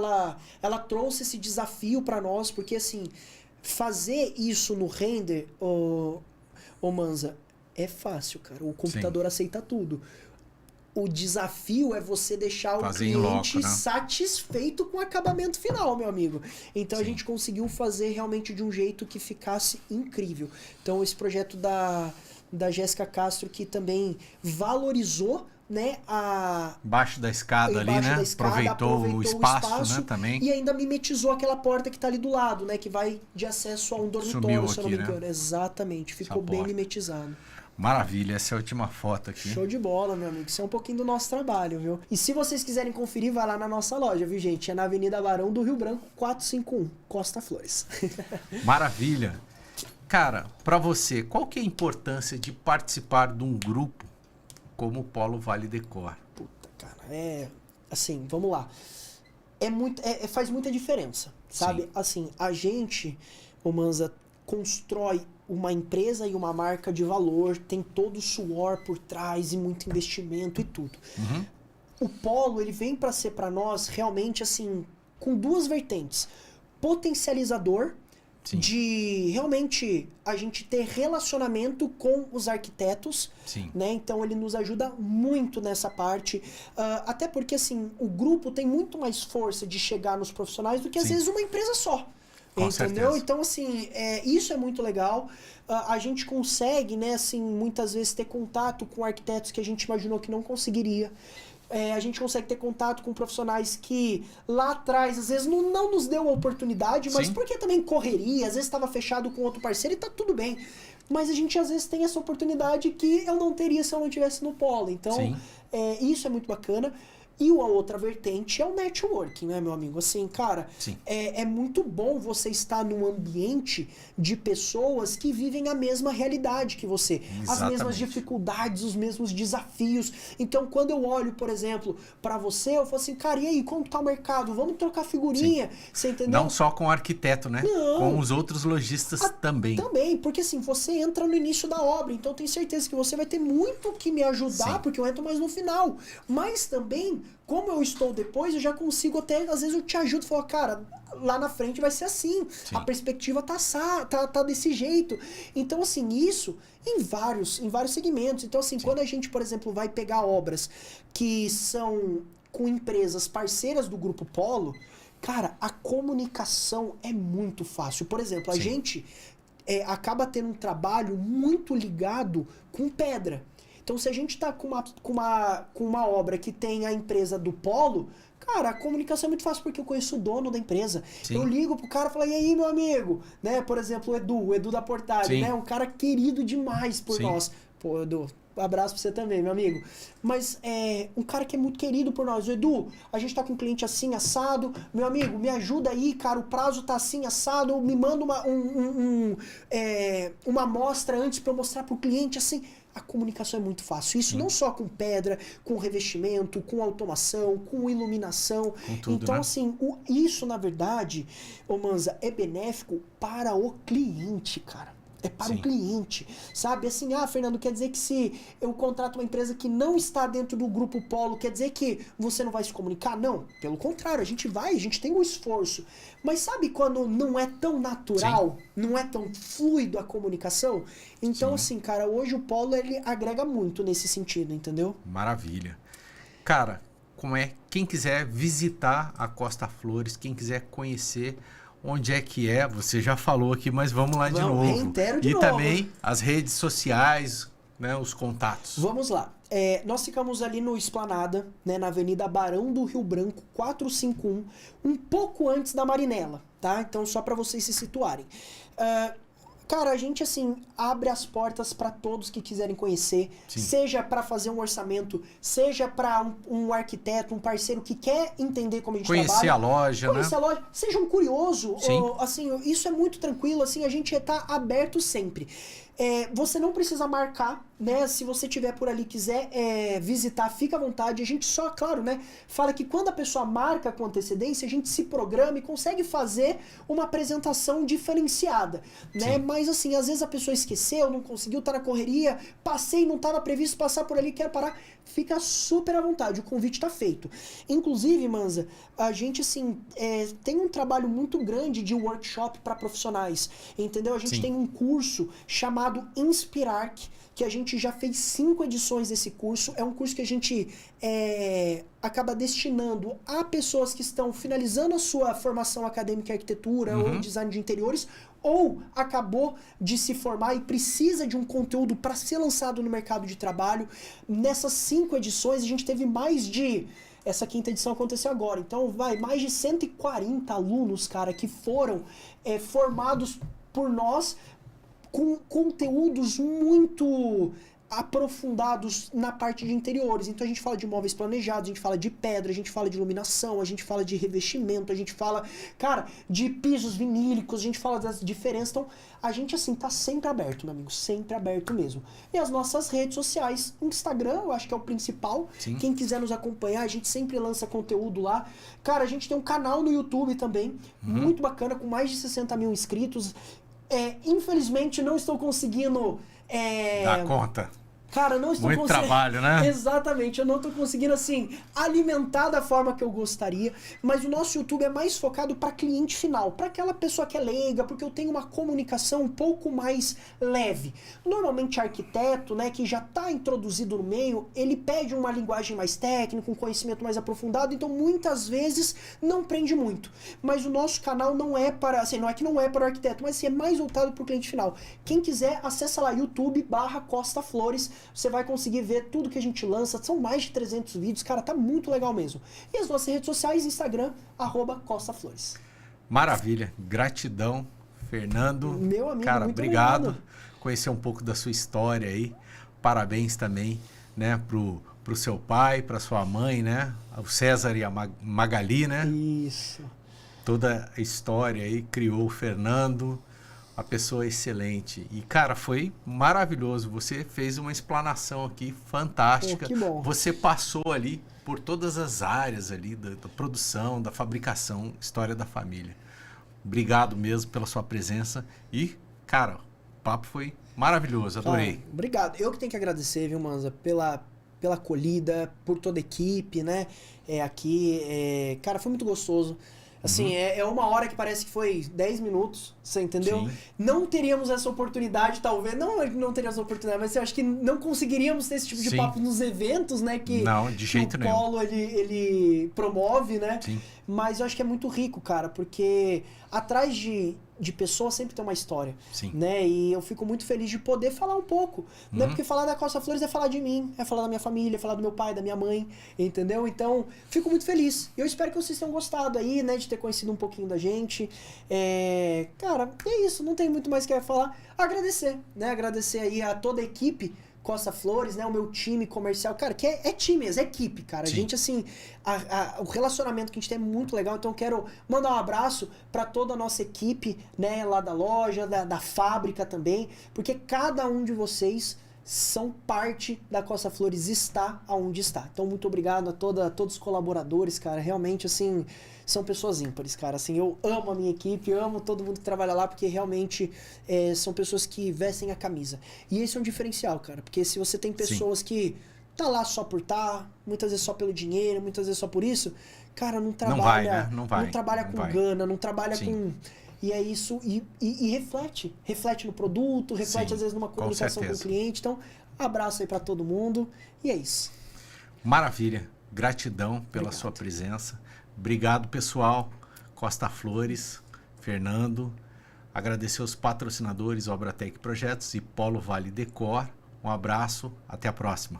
ela trouxe esse desafio para nós, porque assim, fazer isso no render, ô Manza, é fácil, cara. O computador aceita tudo. O desafio é você deixar o Fazer em cliente loco, né? satisfeito com o acabamento final, meu amigo. Então a Sim. gente conseguiu fazer realmente de um jeito que ficasse incrível. Então esse projeto da Jéssica Castro, que também valorizou, né, Embaixo da escada ali, embaixo né? da escada, Aproveitou o espaço, né, também. e ainda mimetizou aquela porta que tá ali do lado, né, que vai de acesso a um dormitório, Sumiu se eu não aqui, me engano. né? Exatamente, ficou bem porta. mimetizado. Maravilha, essa é a última foto aqui. Show de bola, meu amigo. Isso é um pouquinho do nosso trabalho, viu? E se vocês quiserem conferir, vai lá na nossa loja, viu, gente? É na Avenida Barão do Rio Branco, 451, Costa Flores. Maravilha. Cara, pra você, qual que é a importância de participar de um grupo como o Polo Vale Decor? Puta, cara, assim, vamos lá. Faz muita diferença, sabe? Sim. Assim, a gente, ô Manza, constrói uma empresa e uma marca de valor, tem todo o suor por trás e muito investimento e tudo. Uhum. O Polo, ele vem para ser para nós realmente assim, com 2 vertentes. Potencializador, Sim. de realmente a gente ter relacionamento com os arquitetos, Sim. né? Então ele nos ajuda muito nessa parte, até porque assim, o grupo tem muito mais força de chegar nos profissionais do que às Sim. vezes uma empresa só. Com Entendeu? certeza. Então, assim, isso é muito legal. A gente consegue, né, assim, muitas vezes ter contato com arquitetos que a gente imaginou que não conseguiria. A gente consegue ter contato com profissionais que lá atrás, às vezes, não nos deu a oportunidade, mas Sim. porque também correria, às vezes estava fechado com outro parceiro e tá tudo bem. Mas a gente, às vezes, tem essa oportunidade que eu não teria se eu não estivesse no Polo. Então, Sim. isso é muito bacana. E a outra vertente é o networking, né, meu amigo? Assim, cara, Sim. é muito bom você estar num ambiente de pessoas que vivem a mesma realidade que você. As mesmas Exatamente. dificuldades, os mesmos desafios. Então, quando eu olho, por exemplo, pra você, eu falo assim, cara, e aí, como tá o mercado? Vamos trocar figurinha? Você entendeu? Não só com o arquiteto, né? Não. Com os outros lojistas também. Também, porque assim, você entra no início da obra, então tenho certeza que você vai ter muito que me ajudar, Sim. porque eu entro mais no final. Mas também, como eu estou depois, eu já consigo até, às vezes eu te ajudo e falo, cara, lá na frente vai ser assim, Sim. a perspectiva tá desse jeito. Então, assim, isso em vários segmentos. Então, assim, Sim. quando a gente, por exemplo, vai pegar obras que são com empresas parceiras do Grupo Polo, cara, a comunicação é muito fácil. Por exemplo, a Sim. gente acaba tendo um trabalho muito ligado com pedra. Então, se a gente está com uma obra que tem a empresa do Polo, cara, a comunicação é muito fácil porque eu conheço o dono da empresa. Sim. Eu ligo pro cara e falo, e aí, meu amigo? Né? Por exemplo, o Edu da Portale, Sim. né? Um cara querido demais por Sim. nós. Pô, Edu, Abraço pra você também, meu amigo. Mas um cara que é muito querido por nós. O Edu, a gente tá com um cliente assim, assado. Meu amigo, me ajuda aí, cara. O prazo tá assim, assado. Me manda uma amostra antes pra eu mostrar pro cliente, assim. A comunicação é muito fácil. Isso não só com pedra, com revestimento, com automação, com iluminação. Com tudo, então, né? assim, isso, na verdade, ô Manza, é benéfico para o cliente, cara. É para o cliente, sabe? Assim, Fernando, quer dizer que se eu contrato uma empresa que não está dentro do Grupo Polo, quer dizer que você não vai se comunicar? Não, pelo contrário, a gente tem um esforço. Mas sabe quando não é tão natural, não é tão fluido a comunicação? Então, assim, cara, hoje o Polo, ele agrega muito nesse sentido, entendeu? Maravilha. Cara, quem quiser visitar a Costa Flores, quem quiser conhecer... Onde é que é? Você já falou aqui, mas vamos lá de novo. Reitero de novo. Também as redes sociais, né, os contatos. Vamos lá. Nós ficamos ali no Esplanada, né, na Avenida Barão do Rio Branco, 451, um pouco antes da Marinela, tá? Então, só para vocês se situarem. Cara, a gente, assim, abre as portas para todos que quiserem conhecer, seja para fazer um orçamento, seja para um arquiteto, um parceiro que quer entender como a gente trabalha. Conhecer a loja, Conhecer a loja. Seja um curioso, assim, isso é muito tranquilo, assim, a gente tá aberto sempre. Você não precisa marcar, né? Se você tiver por ali, quiser visitar, fica à vontade. A gente só, claro, né? Fala que quando a pessoa marca com antecedência, a gente se programa e consegue fazer uma apresentação diferenciada, né? Mas assim, às vezes a pessoa esqueceu, não conseguiu, tá na correria, passei, não estava previsto passar por ali, quero parar. Fica super à vontade, o convite tá feito. Inclusive, Manza, a gente, assim, tem um trabalho muito grande de workshop para profissionais, entendeu? A gente tem um curso chamado Inspirar, que a gente já fez 5 edições desse curso. É um curso que a gente acaba destinando a pessoas que estão finalizando a sua formação acadêmica em arquitetura ou design de interiores, ou acabou de se formar e precisa de um conteúdo para ser lançado no mercado de trabalho. Nessas 5 edições, a gente teve mais de... Essa 5ª edição aconteceu agora. Então, mais de 140 alunos, cara, que foram formados por nós com conteúdos muito aprofundados na parte de interiores. Então a gente fala de móveis planejados, a gente fala de pedra, a gente fala de iluminação, a gente fala de revestimento, a gente fala, cara, de pisos vinílicos, a gente fala das diferenças. Então a gente, assim, tá sempre aberto, meu amigo, sempre aberto mesmo. E as nossas redes sociais, Instagram, eu acho que é o principal. Quem quiser nos acompanhar, a gente sempre lança conteúdo lá. Cara, a gente tem um canal no YouTube também, muito bacana, com mais de 60 mil inscritos. Infelizmente não estou conseguindo dar conta. Cara, não estou muito trabalho, né? Exatamente, eu não estou conseguindo, assim, alimentar da forma que eu gostaria, mas o nosso YouTube é mais focado para cliente final, para aquela pessoa que é leiga, porque eu tenho uma comunicação um pouco mais leve. Normalmente arquiteto, né, que já está introduzido no meio, ele pede uma linguagem mais técnica, um conhecimento mais aprofundado, então muitas vezes não prende muito. Mas o nosso canal não é para, assim, não é que não é para o arquiteto, mas assim, é mais voltado para o cliente final. Quem quiser, acessa lá YouTube/Costa Flores. Você vai conseguir ver tudo que a gente lança. São mais de 300 vídeos. Cara, tá muito legal mesmo. E as nossas redes sociais, Instagram, @CostaFlores. Maravilha. Gratidão, Fernando. Meu amigo, cara, muito obrigado. Conhecer um pouco da sua história aí. Parabéns também, né, pro seu pai, pra sua mãe, né? O César e a Magali, né? Isso. Toda a história aí, criou o Fernando. A pessoa excelente. E, cara, foi maravilhoso. Você fez uma explanação aqui fantástica. Que bom. Você passou ali por todas as áreas ali da produção, da fabricação, história da família. Obrigado mesmo pela sua presença. E, cara, o papo foi maravilhoso. Adorei. Obrigado. Eu que tenho que agradecer, viu, Manza, pela acolhida, por toda a equipe, né? Aqui. Cara, foi muito gostoso. Assim, é uma hora que parece que foi 10 minutos, você entendeu? Sim. Não teríamos essa oportunidade, talvez, não teríamos essa oportunidade, mas eu acho que não conseguiríamos ter esse tipo de papo nos eventos, né? Não, de jeito nenhum. O Polo, ele promove, né? Sim. Mas eu acho que é muito rico, cara, porque atrás de pessoas sempre tem uma história, Sim. né? E eu fico muito feliz de poder falar um pouco, né? Porque falar da Costa Flores é falar de mim, é falar da minha família, é falar do meu pai, da minha mãe, entendeu? Então, fico muito feliz. E eu espero que vocês tenham gostado aí, né? De ter conhecido um pouquinho da gente. Cara, é isso, não tem muito mais que falar. Agradecer, né? Agradecer aí a toda a equipe Costa Flores, né? O meu time comercial, cara, que é time mesmo, é equipe, cara. Sim. A gente, assim, o relacionamento que a gente tem é muito legal, então eu quero mandar um abraço para toda a nossa equipe, né? Lá da loja, da fábrica também, porque cada um de vocês são parte da Costa Flores, está aonde está. Então, muito obrigado a todos os colaboradores, cara. Realmente, assim, são pessoas ímpares, cara. Assim, eu amo a minha equipe, amo todo mundo que trabalha lá, porque realmente são pessoas que vestem a camisa. E esse é um diferencial, cara. Porque se você tem pessoas que tá lá só por muitas vezes só pelo dinheiro, muitas vezes só por isso, cara, não trabalha, Não vai, não trabalha com gana, não trabalha Sim. com... E é isso, e reflete. Reflete no produto, reflete Sim, às vezes numa comunicação com o cliente. Então, abraço aí pra todo mundo. E é isso. Maravilha. Gratidão pela sua presença. Obrigado, pessoal. Costa Flores, Fernando. Agradecer os patrocinadores Obratec Projetos e Polo Vale Decor. Um abraço. Até a próxima.